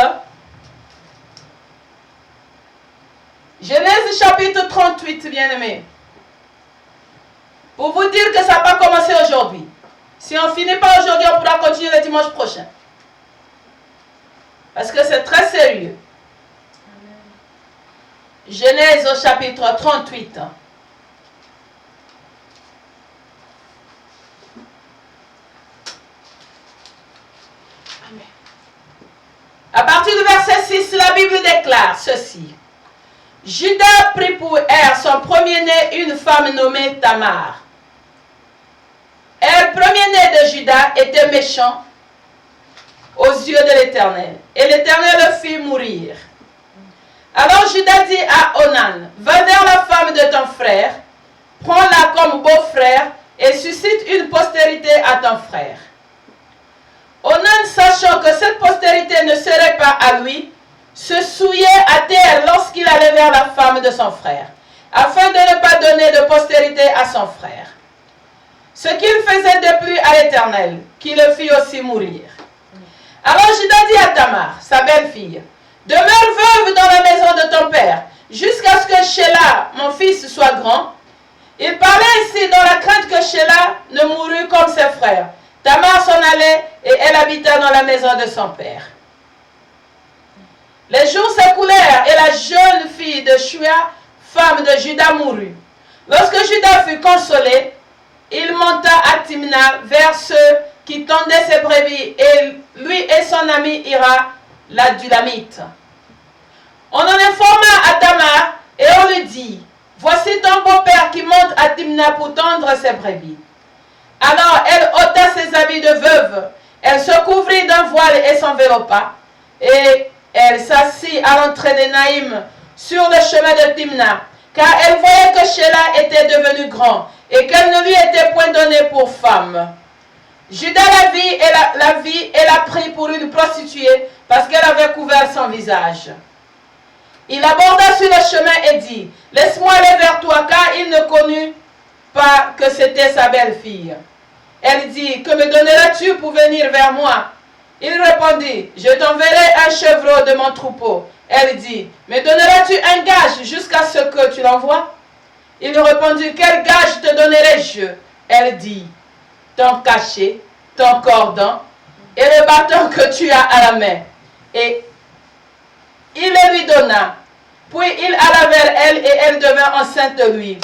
Genèse chapitre 38, bien-aimé, pour vous dire que ça n'a pas commencé aujourd'hui. Si on ne finit pas aujourd'hui, on pourra continuer le dimanche prochain. Parce que c'est très sérieux. Genèse au chapitre 38. À partir du verset 6, la Bible déclare ceci. Judas prit pour Er, son premier-né, une femme nommée Tamar. Er, premier-né de Judas, était méchant aux yeux de l'Éternel. Et l'Éternel le fit mourir. Alors Judas dit à Onan, va vers la femme de ton frère, prends-la comme beau-frère et suscite une postérité à ton frère. Onan, sachant que cette postérité ne serait pas à lui, se souillait à terre lorsqu'il allait vers la femme de son frère, afin de ne pas donner de postérité à son frère. Ce qu'il faisait déplut à l'Éternel, qui le fit aussi mourir. Alors Judas dit à Tamar, sa belle-fille, demeure veuve dans la maison de ton père, jusqu'à ce que Sheila, mon fils, soit grand. Il parlait ainsi dans la crainte que Sheila ne mourût comme ses frères. Tamar s'en allait et elle habita dans la maison de son père. Les jours s'écoulèrent et la jeune fille de Shua, femme de Judas, mourut. Lorsque Judas fut consolé, il monta à Timna vers ceux qui tendaient ses brebis et lui et son ami Ira, la Dulamite. On en informa à Tamar et on lui dit, voici ton beau-père qui monte à Timna pour tendre ses brebis. Alors elle ôta ses habits de veuve, elle se couvrit d'un voile et s'enveloppa, et elle s'assit à l'entrée de Naïm sur le chemin de Timna, car elle voyait que Sheila était devenu grand et qu'elle ne lui était point donnée pour femme. Judas la vit et la prit pour une prostituée parce qu'elle avait couvert son visage. Il aborda sur le chemin et dit, « Laisse-moi aller vers toi, car il ne connut pas que c'était sa belle-fille. » Elle dit, « Que me donneras-tu pour venir vers moi ?» Il répondit, « Je t'enverrai un chevreau de mon troupeau. » Elle dit, « Me donneras-tu un gage jusqu'à ce que tu l'envoies ?» Il répondit, « Quel gage te donnerai-je » Elle dit, « Ton cachet, ton cordon et le bâton que tu as à la main. » Et il le lui donna. Puis il alla vers elle et elle devint enceinte de lui.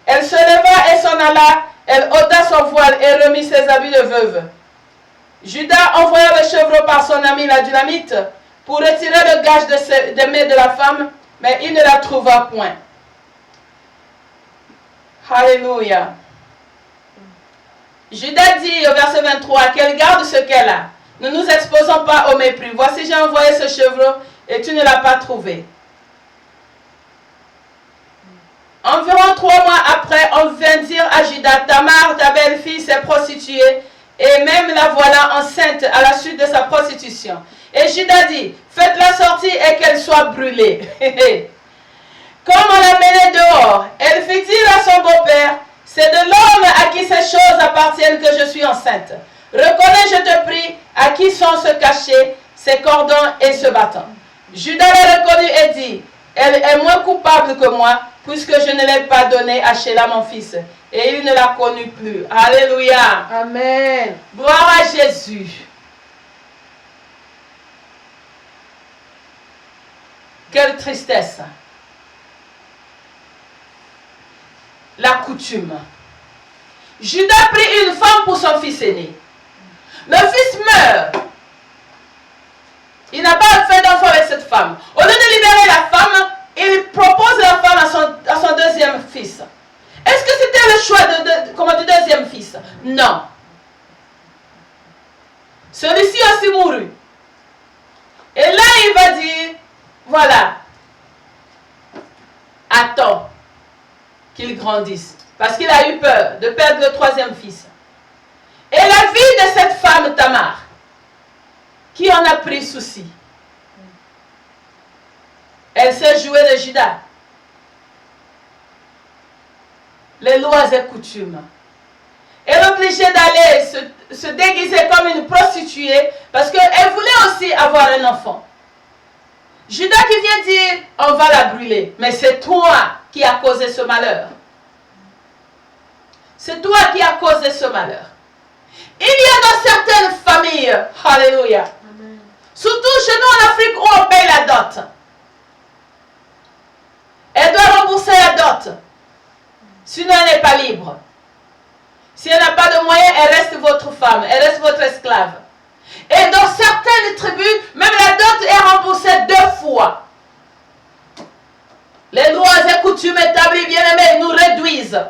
Elle se leva et s'en alla. Elle ôta son voile et remit ses habits de veuve. Judas envoya le chevreau par son ami l'Adulamite pour retirer le gage des mains de la femme, mais il ne la trouva point. Alléluia. Judas dit au verset 23 qu'elle garde ce qu'elle a. Ne nous exposons pas au mépris. Voici, j'ai envoyé ce chevreau et tu ne l'as pas trouvé. Environ 3 mois après, on vint dire à Judas, Tamar, ta belle-fille, s'est prostituée et même la voilà enceinte à la suite de sa prostitution. Et Judas dit, faites-la sortir et qu'elle soit brûlée. Comme on l'a menée dehors, elle fit dire à son beau-père, c'est de l'homme à qui ces choses appartiennent que je suis enceinte. Reconnais, je te prie, à qui sont ce cachet, ces cordons et ce bâton. Judas l'a reconnut et dit, elle est moins coupable que moi, puisque je ne l'ai pas donnée à Sheila mon fils. Et il ne l'a connue plus. Alléluia. Amen. Gloire à Jésus. Quelle tristesse. La coutume. Judas prit une femme pour son fils aîné. Le fils meurt. Il n'a pas fait d'enfant avec cette femme. Au lieu de libérer la femme, il propose la femme à son deuxième fils. Est-ce que c'était le choix du deuxième fils? Non. Celui-ci aussi mourut. Et là, il va dire, voilà, attends qu'il grandisse. Parce qu'il a eu peur de perdre le troisième fils. Et la vie de cette femme, Tamar, qui en a pris souci. Elle s'est jouée de Judas. Les lois et coutumes. Elle est obligée d'aller se déguiser comme une prostituée parce qu'elle voulait aussi avoir un enfant. Judas qui vient dire, on va la brûler. Mais c'est toi qui as causé ce malheur. C'est toi qui as causé ce malheur. Il y a dans certaines familles, alléluia, Amen. surtout chez nous en Afrique où on paye la dot. Elle doit rembourser la dot. Sinon, elle n'est pas libre. Si elle n'a pas de moyens, elle reste votre femme, elle reste votre esclave. Et dans certaines tribus, même la dot est remboursée 2 fois. Les lois et coutumes établies, bien aimés, nous réduisent,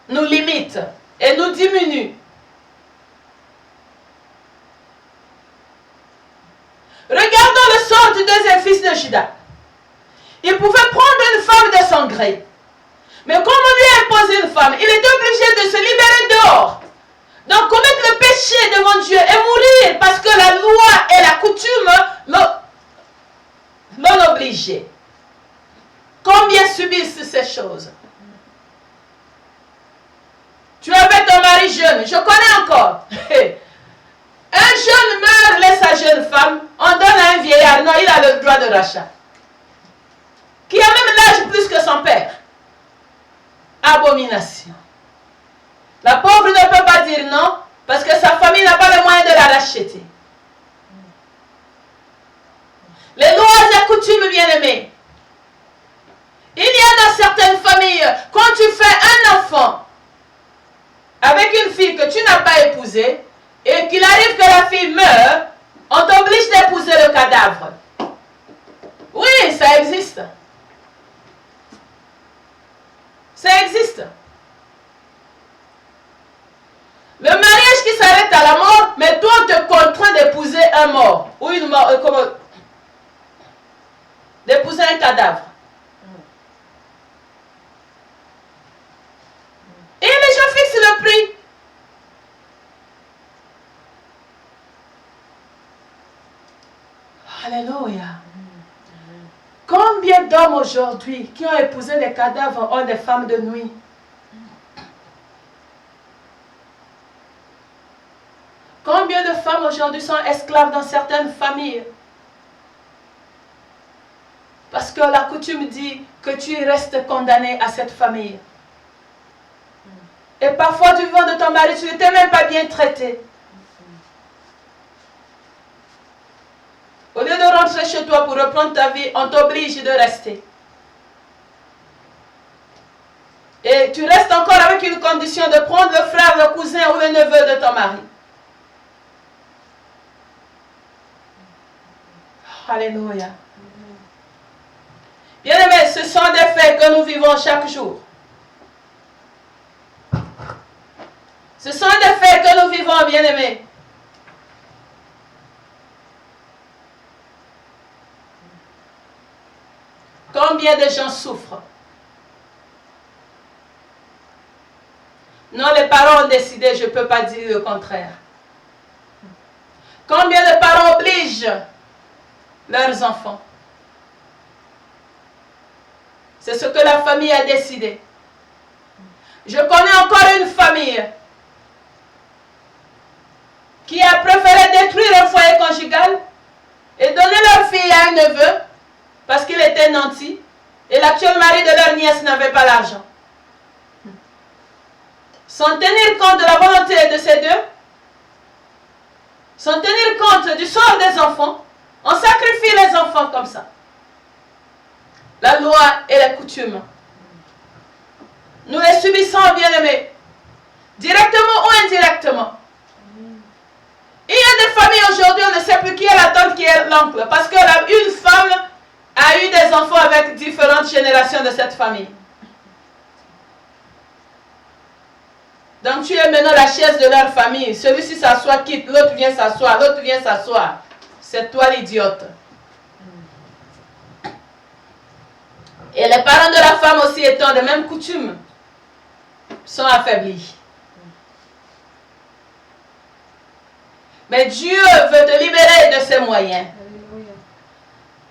nous limitent et nous diminuent. Regardons le sort du deuxième fils de Judas. Il pouvait prendre une femme de son gré. Mais comme on lui a imposé une femme, il était obligé de se libérer dehors. Donc commettre le péché devant Dieu et mourir parce que la loi et la coutume l'ont obligé. Combien subissent ces choses? Tu avais ton mari jeune, je connais encore. Un jeune meurt, laisse sa jeune femme, on donne à un vieillard, non, il a le droit de rachat. Qui a même l'âge plus que son père. Abomination. La pauvre ne peut pas dire non, parce que sa famille n'a pas le moyen de la racheter. Les lois et coutumes, bien-aimés. Il y a dans certaines familles, quand tu fais un enfant avec une fille que tu n'as pas épousée, et qu'il arrive que la fille meurt, on t'oblige d'épouser le cadavre. Oui, ça existe. Ça existe. Le mariage qui s'arrête à la mort, mais toi on te contraint d'épouser un mort. Ou une mort, d'épouser épousé un cadavre. Et les gens fixent le prix. Alléluia. Combien d'hommes aujourd'hui qui ont épousé des cadavres ont des femmes de nuit? Combien de femmes aujourd'hui sont esclaves dans certaines familles? Parce que la coutume dit que tu restes condamné à cette famille. Et parfois du vivant de ton mari, tu n'étais même pas bien traité. Au lieu de rentrer chez toi pour reprendre ta vie, on t'oblige de rester. Et tu restes encore avec une condition de prendre le frère, le cousin ou le neveu de ton mari. Alléluia. Bien-aimés, ce sont des faits que nous vivons chaque jour. Ce sont des faits que nous vivons, bien-aimés. Combien de gens souffrent? Non, les parents ont décidé, je ne peux pas dire le contraire. Combien de parents obligent leurs enfants? C'est ce que la famille a décidé. Je connais encore une famille qui a préféré détruire un foyer conjugal et donner leur fille à un neveu parce qu'il était nanti et l'actuel mari de leur nièce n'avait pas l'argent. Sans tenir compte de la volonté de ces deux, sans tenir compte du sort des enfants, on sacrifie les enfants comme ça. La loi et les coutumes. Nous les subissons, bien-aimés, directement ou indirectement. Il y a des familles aujourd'hui, on ne sait plus qui est la tante, qui est l'oncle, parce qu'une femme a eu des enfants avec différentes générations de cette famille. Donc tu es maintenant la chaise de leur famille. Celui-ci s'assoit, quitte, l'autre vient s'asseoir, l'autre vient s'asseoir. C'est toi l'idiote. Et les parents de la femme aussi étant de même coutume, sont affaiblis. Mais Dieu veut te libérer de ces moyens. Alléluia.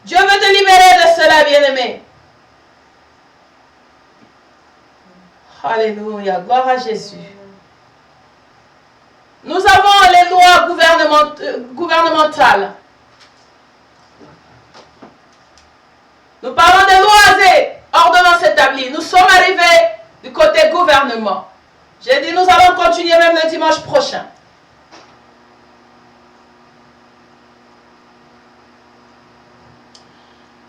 Dieu veut te libérer de cela, bien-aimé. Alléluia, gloire à Jésus. Nous avons les lois gouvernementales. Nous parlons des lois et ordonnances établies. Nous sommes arrivés du côté gouvernement. J'ai dit, nous allons continuer même le dimanche prochain.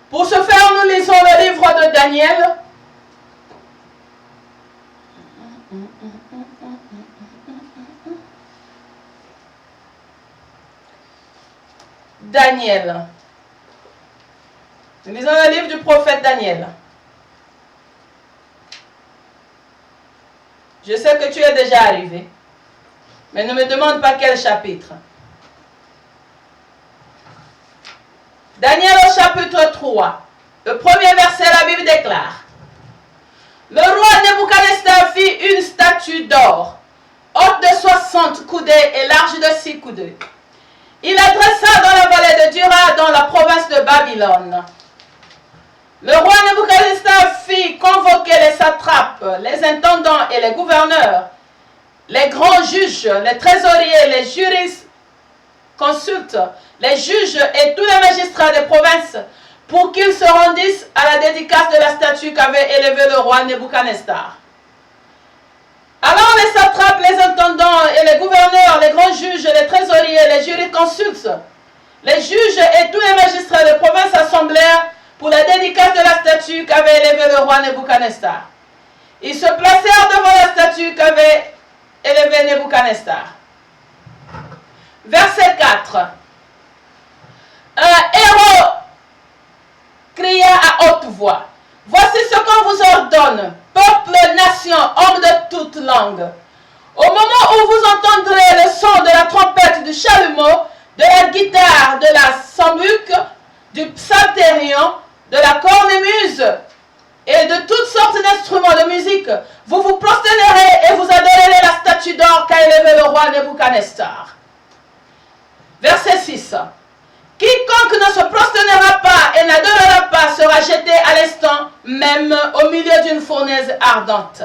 Pour ce faire, nous lisons le livre de Daniel. Daniel. Nous lisons le livre du prophète Daniel. Je sais que tu es déjà arrivé, mais ne me demande pas quel chapitre. Daniel au chapitre 3, le premier verset, la Bible déclare: le roi Nebuchadnezzar fit une statue d'or, haute de 60 coudées et large de 6 coudées. Il la dressa dans la vallée de Dura, dans la province de Babylone. Le roi Nebuchadnezzar fit convoquer les satrapes, les intendants et les gouverneurs, les grands juges, les trésoriers, les jurisconsultes, les juges et tous les magistrats des provinces pour qu'ils se rendissent à la dédicace de la statue qu'avait élevée le roi Nebuchadnezzar. Alors les satrapes, les intendants et les gouverneurs, les grands juges, les trésoriers, les jurisconsultes, les juges et tous les magistrats des provinces assemblèrent pour la dédicace de la statue qu'avait élevée le roi Nebuchadnezzar. Ils se placèrent devant la statue qu'avait élevée Nebuchadnezzar. Verset 4. Un héros cria à haute voix: voici ce qu'on vous ordonne, peuple, nation, hommes de toute langue. Au moment où vous entendrez le son de la trompette, du chalumeau, de la guitare, de la sambuc, du psalterion, de la cornemuse et de toutes sortes d'instruments de musique, vous vous prosternerez et vous adorerez la statue d'or qu'a élevée le roi Nebuchadnezzar. Verset 6. Quiconque ne se prosternera pas et n'adorera pas sera jeté à l'instant même au milieu d'une fournaise ardente.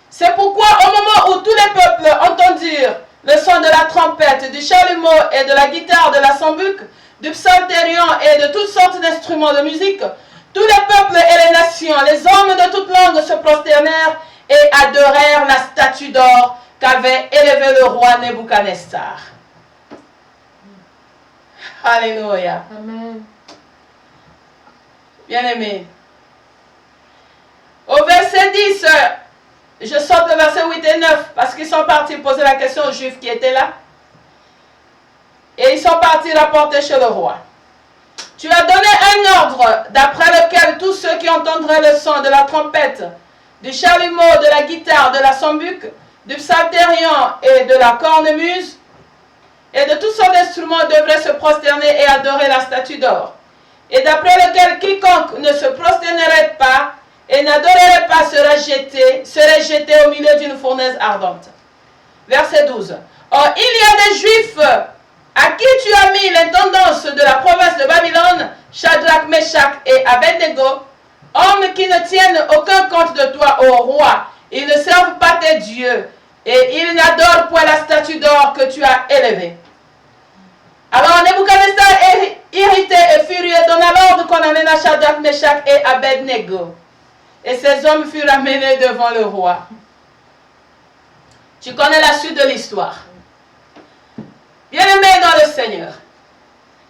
C'est pourquoi au moment où tous les peuples entendirent le son de la trompette, du chalumeau et de la guitare, de la sambuc, du psalterion et de toutes sortes d'instruments de musique, tous les peuples et les nations, les hommes de toutes langues se prosternèrent et adorèrent la statue d'or qu'avait élevée le roi Nebuchadnezzar. Alléluia. Amen. Bien-aimés. Au verset 10, je saute le verset 8 et 9 parce qu'ils sont partis poser la question aux Juifs qui étaient là. Et ils sont partis rapporter chez le roi. Tu as donné un ordre d'après lequel tous ceux qui entendraient le son de la trompette, du chalumeau, de la guitare, de la sambuc, du psalterion et de la cornemuse et de toutes sortes d'instruments devraient se prosterner et adorer la statue d'or. Et d'après lequel quiconque ne se prosternerait pas et n'adorerait pas serait jeté au milieu d'une fournaise ardente. Verset 12. Or, il y a des Juifs à qui tu as mis l'intendance de la province de Babylone, Shadrach, Meshach et Abednego, hommes qui ne tiennent aucun compte de toi, ô roi. Ils ne servent pas tes dieux et ils n'adorent point la statue d'or que tu as élevée. Alors Nebuchadnezzar, irrité et furieux, donna l'ordre qu'on amène à Shadrach, Meshach et Abednego. Et ces hommes furent amenés devant le roi. Tu connais la suite de l'histoire. Bien-aimés dans le Seigneur,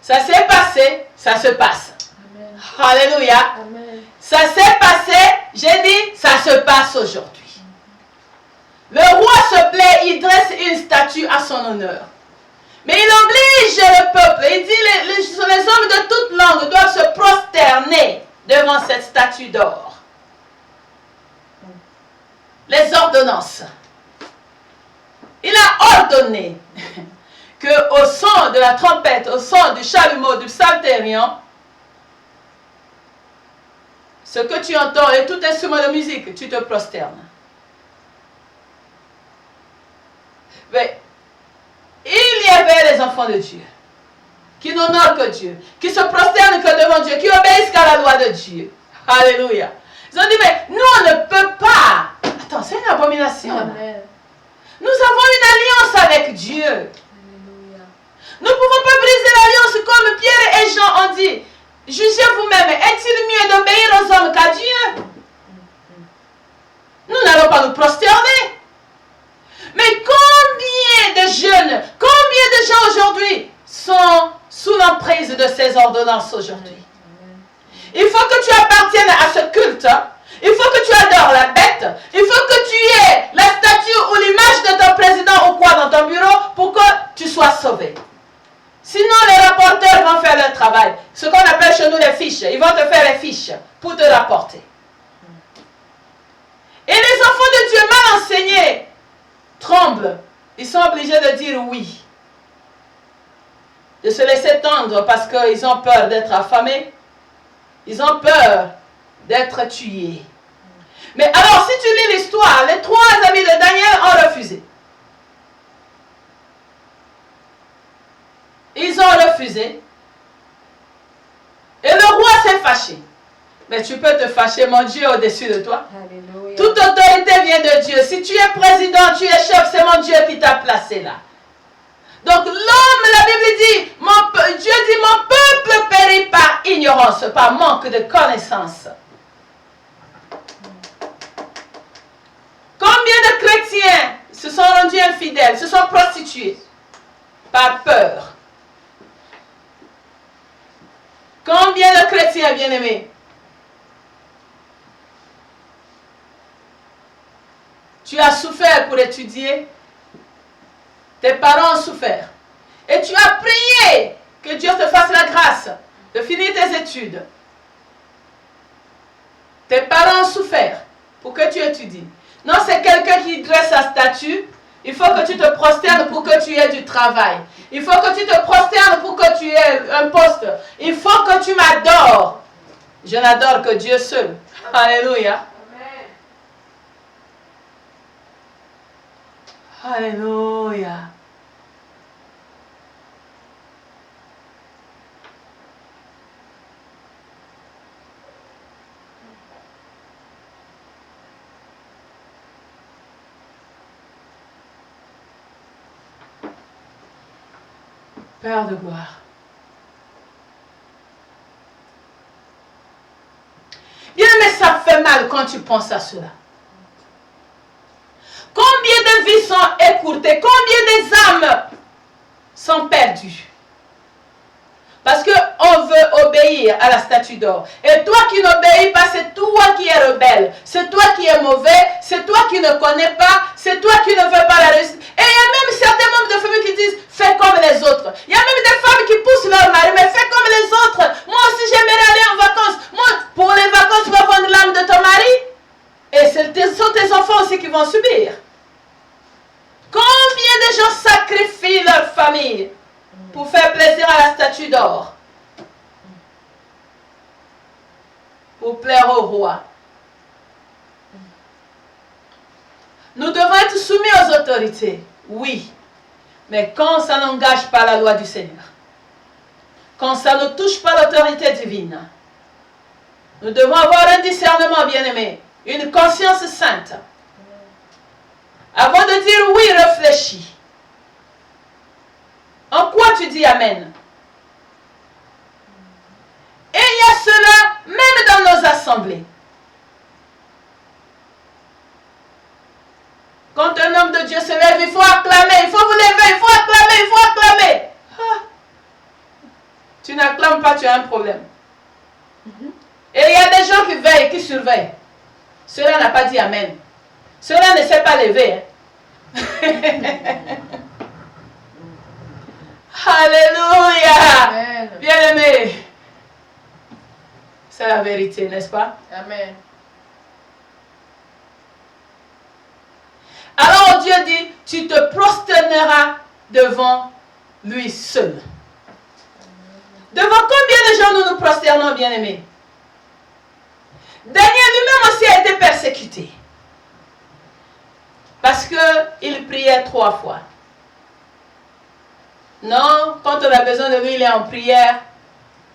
ça s'est passé, ça se passe. Amen. Alléluia. Amen. Ça s'est passé, j'ai dit, ça se passe aujourd'hui. Le roi se plaît, il dresse une statue à son honneur. Mais il oblige le peuple, il dit les hommes de toute langue doivent se prosterner devant cette statue d'or. Les ordonnances. Il a ordonné qu'au son de la trompette, au son du chalumeau, du psalterion, ce que tu entends et tout instrument de musique, tu te prosternes. Mais il y avait les enfants de Dieu qui n'honorent que Dieu, qui se prosternent que devant Dieu, qui obéissent qu'à la loi de Dieu. Alléluia. Ils ont dit, mais nous on ne peut pas. Attends, c'est une abomination. Amen. Nous avons une alliance avec Dieu. Alléluia. Nous ne pouvons pas briser l'alliance comme Pierre et Jean ont dit. Jugez vous-même, est-il mieux d'obéir aux hommes qu'à Dieu? Nous n'allons pas nous prosterner. Mais combien de jeunes, combien de gens aujourd'hui sont sous l'emprise de ces ordonnances aujourd'hui? Il faut que tu appartiennes à ce culte. Il faut que tu adores la bête. Il faut que tu aies la statue ou l'image de ton président ou quoi dans ton bureau pour que tu sois sauvé. Sinon, les rapporteurs vont faire leur travail. Ce qu'on appelle chez nous les fiches. Ils vont te faire les fiches pour te rapporter. Et les enfants de Dieu mal enseignés tremblent. Ils sont obligés de dire oui. De se laisser tendre parce qu'ils ont peur d'être affamés. Ils ont peur d'être tués. Mais alors, si tu lis l'histoire, les 3 amis de Daniel ont refusé. Ils ont refusé. Et le roi s'est fâché. Mais tu peux te fâcher, mon Dieu, au-dessus de toi. Alléluia. Toute autorité vient de Dieu. Si tu es président, tu es chef, c'est mon Dieu qui t'a placé là. Donc l'homme, la Bible dit, Dieu dit, mon peuple périt par ignorance, par manque de connaissance. Combien de chrétiens se sont rendus infidèles, se sont prostitués par peur? Combien de chrétiens, bien-aimés, tu as souffert pour étudier? Tes parents ont souffert. Et tu as prié que Dieu te fasse la grâce de finir tes études. Tes parents ont souffert pour que tu étudies. Non, c'est quelqu'un qui dresse sa statue Il faut que tu te prosternes pour que tu aies du travail. Il faut que tu te prosternes pour que tu aies un poste. Il faut que tu m'adores. Je n'adore que Dieu seul. Alléluia. Alléluia. Père de gloire. Bien, mais ça fait mal quand tu penses à cela. Combien de vies sont écourtées? Combien des âmes sont perdues? Parce qu'on veut obéir à la statue d'or. Et toi qui n'obéis pas, c'est toi qui es rebelle. C'est toi qui es mauvais. C'est toi qui ne connais pas. C'est toi qui ne veux pas la réussite. Et il y a même certains membres de famille qui disent, fais comme les autres. Il y a même des femmes qui poussent leur mari, mais fais comme les autres. Moi aussi j'aimerais aller en vacances. Moi, pour les vacances, tu vas vendre l'âme de ton mari. Et ce sont tes enfants aussi qui vont subir. Combien de gens sacrifient leur famille pour faire plaisir à la statue d'or? Pour plaire au roi. Nous devons être soumis aux autorités, oui. Mais quand ça n'engage pas la loi du Seigneur, quand ça ne touche pas l'autorité divine, nous devons avoir un discernement, bien-aimé, une conscience sainte. Avant de dire oui, réfléchis. En quoi tu dis Amen? Et il y a cela même dans nos assemblées. Quand un homme de Dieu se lève, il faut acclamer, il faut vous lever, il faut acclamer, il faut acclamer. Ah. Tu n'acclames pas, tu as un problème. Et il y a des gens qui veillent, qui surveillent. Cela n'a pas dit Amen. Cela ne s'est pas levé. Alléluia. Bien-aimé. C'est la vérité, n'est-ce pas? Amen. Alors Dieu dit, tu te prosterneras devant lui seul. Devant combien de gens nous nous prosternons, bien-aimés? Daniel lui-même aussi a été persécuté. Parce qu'il priait 3 fois. Non, quand on a besoin de lui, il est en prière.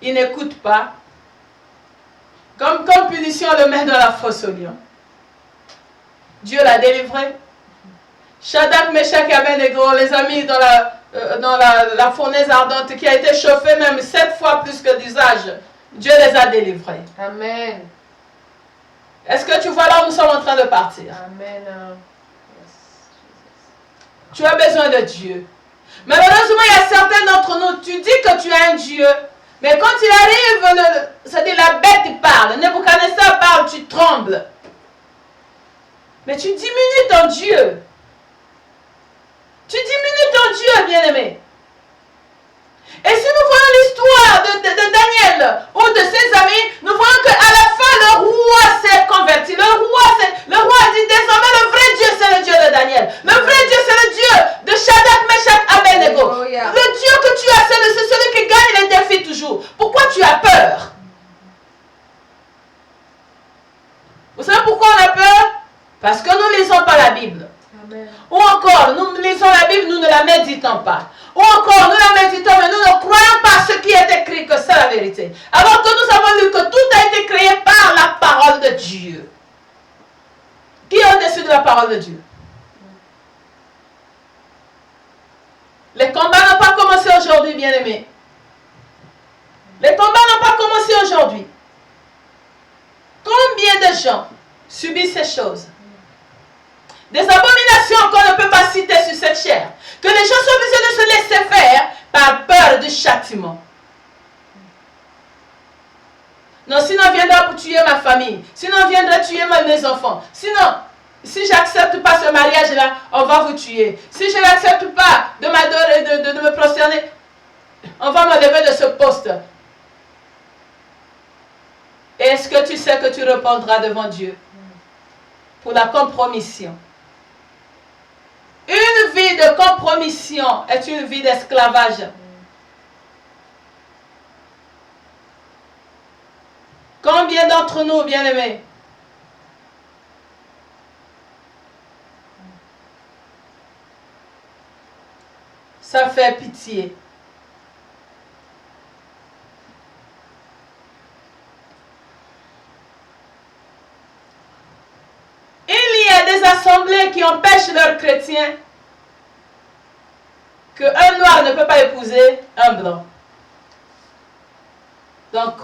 Il n'écoute pas. Comme punition, on le met dans la fosse au lion. Dieu l'a délivré. Shadrach, Meshach et Abednego, les amis, dans la fournaise ardente qui a été chauffée même 7 fois plus que d'usage. Dieu les a délivrés. Amen. Est-ce que tu vois là où nous sommes en train de partir? Amen. Tu as besoin de Dieu. Malheureusement, il y a certains d'entre nous, tu dis que tu as un Dieu, mais quand il arrive, c'est-à-dire la bête parle, Nebuchadnezzar parle, tu trembles. Mais tu diminues ton Dieu. Tu diminues ton Dieu, bien-aimé. Et si nous voyons l'histoire de Daniel ou de ses amis, nous voyons qu'à la fin, le roi s'est converti. Le roi a dit désormais le vrai Dieu, c'est le Dieu de Daniel. Le vrai Dieu, c'est le Dieu de Shadrach, Meshach, Abednego. Alléluia. Le Dieu que tu as, c'est celui qui gagne les défis toujours. Pourquoi tu as peur? Vous savez pourquoi on a peur? Parce que nous ne lisons pas la Bible. Amen. Ou encore, nous lisons la Bible, nous ne la méditons pas. Ou encore, nous la méditons, mais nous ne croyons pas ce qui est écrit, que c'est la vérité. Alors que nous avons lu que tout a été créé par la parole de Dieu. Qui est au-dessus de la parole de Dieu? Les combats n'ont pas commencé aujourd'hui, bien-aimés. Les combats n'ont pas commencé aujourd'hui. Combien de gens subissent ces choses? Des abominations qu'on ne peut pas citer sur cette chair. Que les gens sont obligés de se laisser faire par peur du châtiment. Non, sinon on viendra pour tuer ma famille. Sinon on viendra tuer mes enfants. Sinon, si j'accepte pas ce mariage-là, on va vous tuer. Si je n'accepte pas de m'adorer, de me prosterner, on va m'enlever de ce poste. Est-ce que tu sais que tu répondras devant Dieu pour la compromission? Une vie de compromission est une vie d'esclavage. Combien d'entre nous, bien-aimés, ça fait pitié. Il y a des assemblées qui empêchent leurs chrétiens qu'un noir ne peut pas épouser un blanc. Donc,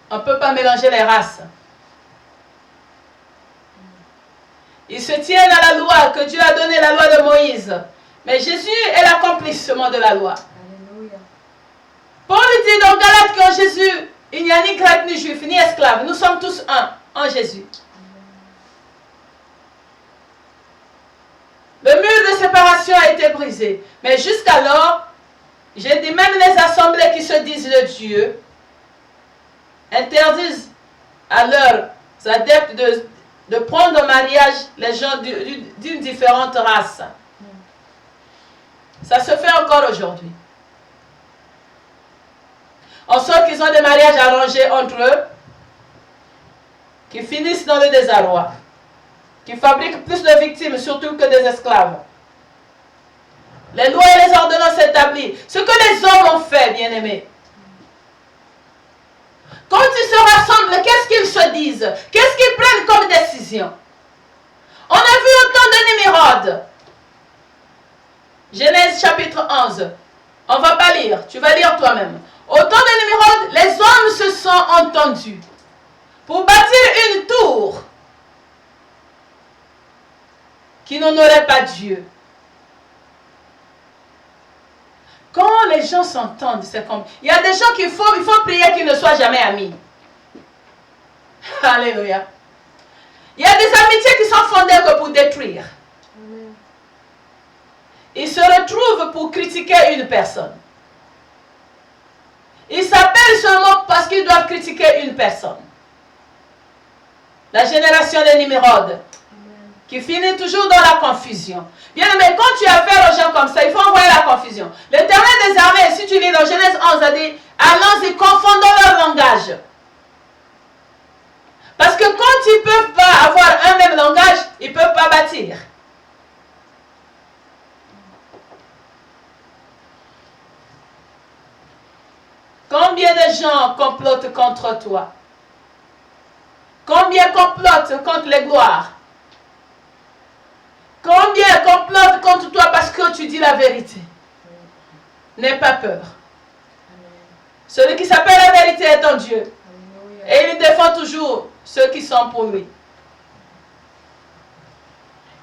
on ne peut pas mélanger les races. Ils se tiennent à la loi que Dieu a donnée, la loi de Moïse. Mais Jésus est l'accomplissement de la loi. Alléluia. Paul dit dans Galates qu'en Jésus, il n'y a ni grec, ni juif, ni esclave. Nous sommes tous un en Jésus. Le mur de séparation a été brisé. Mais jusqu'alors, j'ai dit même les assemblées qui se disent de Dieu interdisent à leurs adeptes de prendre en mariage les gens d'une différente race. Ça se fait encore aujourd'hui. En sorte qu'ils ont des mariages arrangés entre eux, qui finissent dans le désarroi, qui fabriquent plus de victimes surtout que des esclaves. Les lois et les ordonnances établies. Ce que les hommes ont fait, bien-aimés. Quand ils se rassemblent, qu'est-ce qu'ils se disent? Qu'est-ce qu'ils prennent comme décision? On a vu autant de Nimrod. Genèse chapitre 11. On ne va pas lire, tu vas lire toi-même. Au temps de Nimrod, les hommes se sont entendus pour bâtir une tour qui n'honorait pas Dieu. Quand les gens s'entendent, c'est comme... Il y a des gens il faut prier qu'ils ne soient jamais amis. Alléluia. Il y a des amitiés qui sont fondées que pour détruire. Amen. Ils se retrouvent pour critiquer une personne. Ils s'appellent seulement parce qu'ils doivent critiquer une personne. La génération des Nimrod, qui finit toujours dans la confusion. Bien, mais quand tu as affaire aux gens comme ça, il faut envoyer la confusion. L'Éternel des armées, si tu lis dans Genèse 11, a dit, allons-y, confondons leur langage. Parce que quand ils ne peuvent pas avoir un même langage, ils ne peuvent pas bâtir. Combien de gens complotent contre toi? Combien complotent contre les gloires? Combien complotent contre toi parce que tu dis la vérité? N'aie pas peur. Celui qui s'appelle la vérité est en Dieu. Et il défend toujours ceux qui sont pour lui.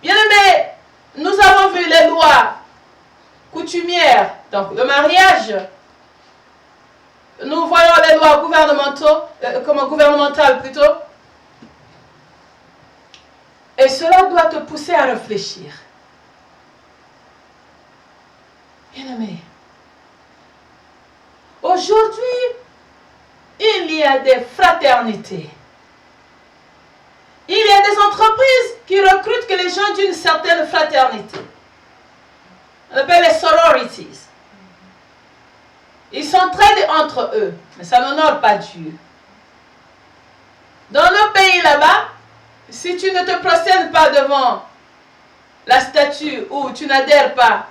Bien aimé, nous avons vu les lois coutumières, donc le mariage. Nous voyons les lois gouvernementales plutôt. Et cela doit te pousser à réfléchir. Bien-aimé, aujourd'hui, il y a des fraternités. Il y a des entreprises qui recrutent que les gens d'une certaine fraternité. On appelle les sororities. Ils s'entraident entre eux, mais ça n'honore pas Dieu. Dans nos pays là-bas, si tu ne te prosternes pas devant la statue ou tu n'adhères pas,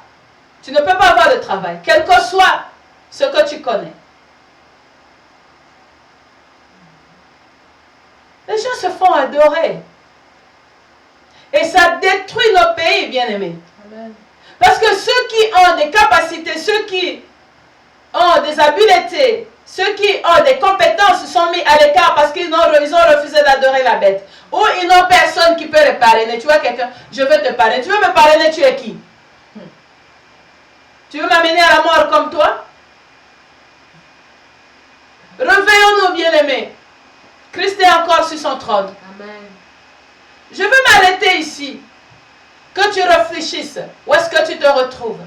tu ne peux pas avoir de travail, quel que soit ce que tu connais. Les gens se font adorer. Et ça détruit nos pays, bien-aimés. Parce que ceux qui ont des capacités, ceux qui ont des habiletés, ceux qui ont des compétences sont mis à l'écart parce qu'ils ont refusé d'adorer la bête. Ou ils n'ont personne qui peut les parrainer. Tu vois quelqu'un, je veux te parrainer. Tu veux me parrainer, tu es qui? Tu veux m'amener à la mort comme toi? Réveillons-nous, bien-aimés. Christ est encore sur son trône. Amen. Je veux m'arrêter ici. Que tu réfléchisses. Où est-ce que tu te retrouves?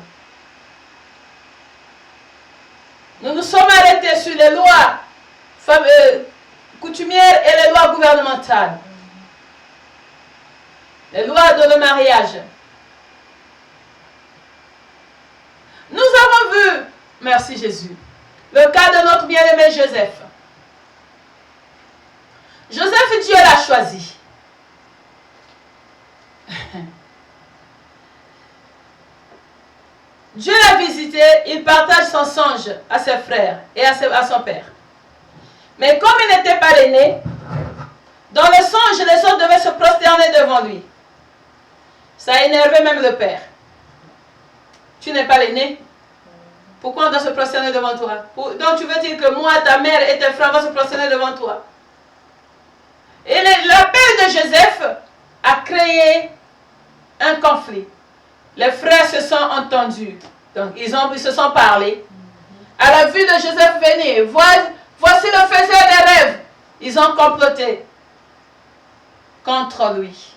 Nous nous sommes arrêtés sur les lois coutumières et les lois gouvernementales. Les lois de le mariage. Nous avons vu, merci Jésus, le cas de notre bien-aimé Joseph. Joseph, Dieu l'a choisi. Dieu l'a visité, il partage son songe à ses frères et à son père. Mais comme il n'était pas l'aîné, dans le songe, les autres devaient se prosterner devant lui. Ça a énervé même le père. Tu n'es pas l'aîné? Pourquoi on doit se prosterner devant toi? Donc tu veux dire que moi, ta mère et tes frères vont se prosterner devant toi? Et l'appel de Joseph a créé un conflit. Les frères se sont entendus. Donc ils se sont parlé. À la vue de Joseph venir, voici le faiseur des rêves. Ils ont comploté contre lui.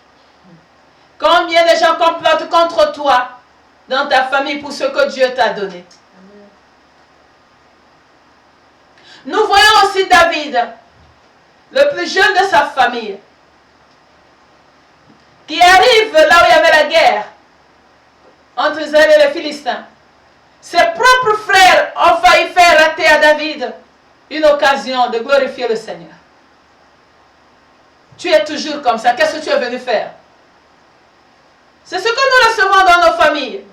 Combien de gens complotent contre toi dans ta famille pour ce que Dieu t'a donné? Nous voyons aussi David, le plus jeune de sa famille, qui arrive là où il y avait la guerre entre Israël et les Philistins. Ses propres frères ont failli faire rater à David une occasion de glorifier le Seigneur. Tu es toujours comme ça. Qu'est-ce que tu es venu faire? C'est ce que nous recevons dans nos familles.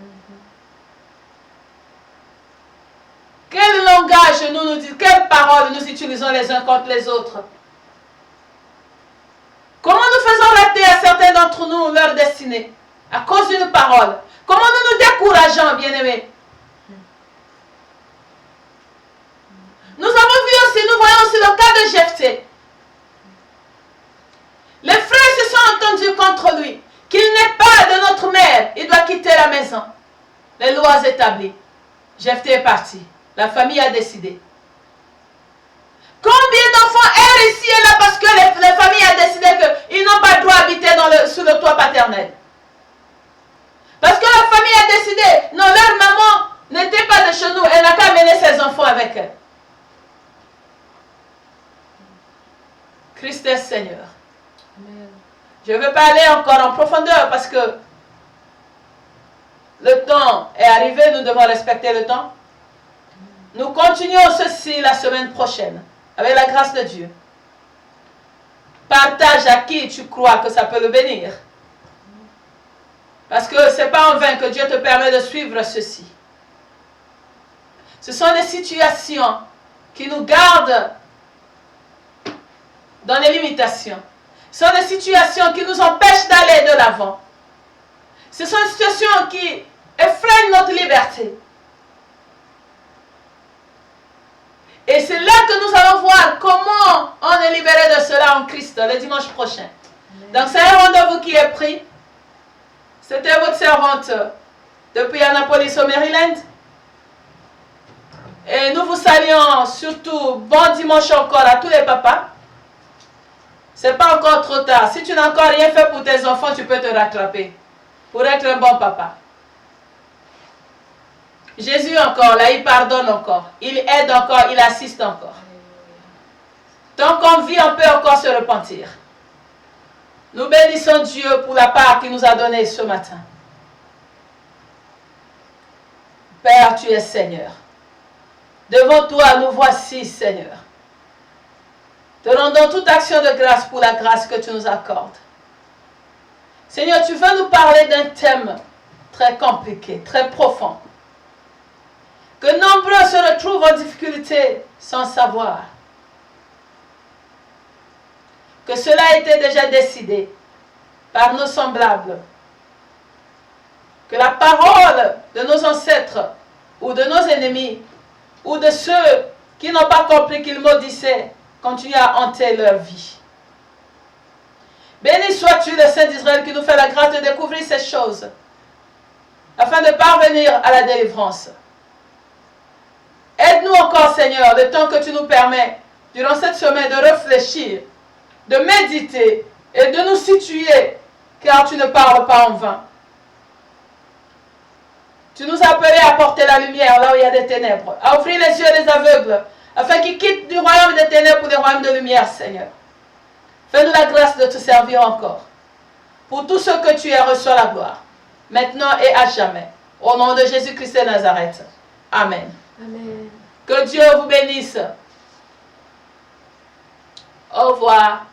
Quel langage nous disons, quelles paroles nous utilisons les uns contre les autres? Comment nous faisons rater à certains d'entre nous leur destinée à cause d'une parole? Comment nous nous décourageons, bien-aimés? Nous voyons aussi le cas de Jephthé. Les frères se sont entendus contre lui, qu'il n'est pas de notre mère, il doit quitter la maison. Les lois établies. Jephthé est parti. La famille a décidé. Combien d'enfants errent ici et là parce que les familles ont décidé qu'ils n'ont pas le droit d'habiter sous le toit paternel? Parce que la famille a décidé, non, leur maman n'était pas de chez nous, elle n'a qu'à amener ses enfants avec elle. Christ est Seigneur. Amen. Je ne veux pas aller encore en profondeur parce que le temps est arrivé, nous devons respecter le temps. Nous continuons ceci la semaine prochaine, avec la grâce de Dieu. Partage à qui tu crois que ça peut le bénir. Parce que ce n'est pas en vain que Dieu te permet de suivre ceci. Ce sont des situations qui nous gardent dans les limitations. Ce sont des situations qui nous empêchent d'aller de l'avant. Ce sont des situations qui effrayent notre liberté. Et c'est là que nous allons voir comment on est libéré de cela en Christ le dimanche prochain. Donc c'est un rendez-vous qui est pris. C'était votre servante depuis Annapolis au Maryland. Et nous vous saluons surtout bon dimanche encore à tous les papas. Ce n'est pas encore trop tard. Si tu n'as encore rien fait pour tes enfants, tu peux te rattraper pour être un bon papa. Jésus encore, là, il pardonne encore. Il aide encore, il assiste encore. Tant qu'on vit, on peut encore se repentir. Nous bénissons Dieu pour la part qu'il nous a donnée ce matin. Père, tu es Seigneur. Devant toi, nous voici, Seigneur. Te rendons toute action de grâce pour la grâce que tu nous accordes. Seigneur, tu veux nous parler d'un thème très compliqué, très profond. Que nombreux se retrouvent en difficulté sans savoir. Que cela a été déjà décidé par nos semblables. Que la parole de nos ancêtres ou de nos ennemis ou de ceux qui n'ont pas compris qu'ils maudissaient continue à hanter leur vie. Béni sois-tu le Saint d'Israël qui nous fait la grâce de découvrir ces choses afin de parvenir à la délivrance. Aide-nous encore, Seigneur, le temps que tu nous permets durant cette semaine de réfléchir, de méditer et de nous situer, car tu ne parles pas en vain. Tu nous as appelés à porter la lumière là où il y a des ténèbres, à ouvrir les yeux des aveugles, afin qu'ils quittent du royaume des ténèbres pour le royaume de lumière, Seigneur. Fais-nous la grâce de te servir encore. Pour tout ce que tu es, reçois la gloire, maintenant et à jamais. Au nom de Jésus-Christ de Nazareth. Amen. Amen. Que Dieu vous bénisse. Au revoir.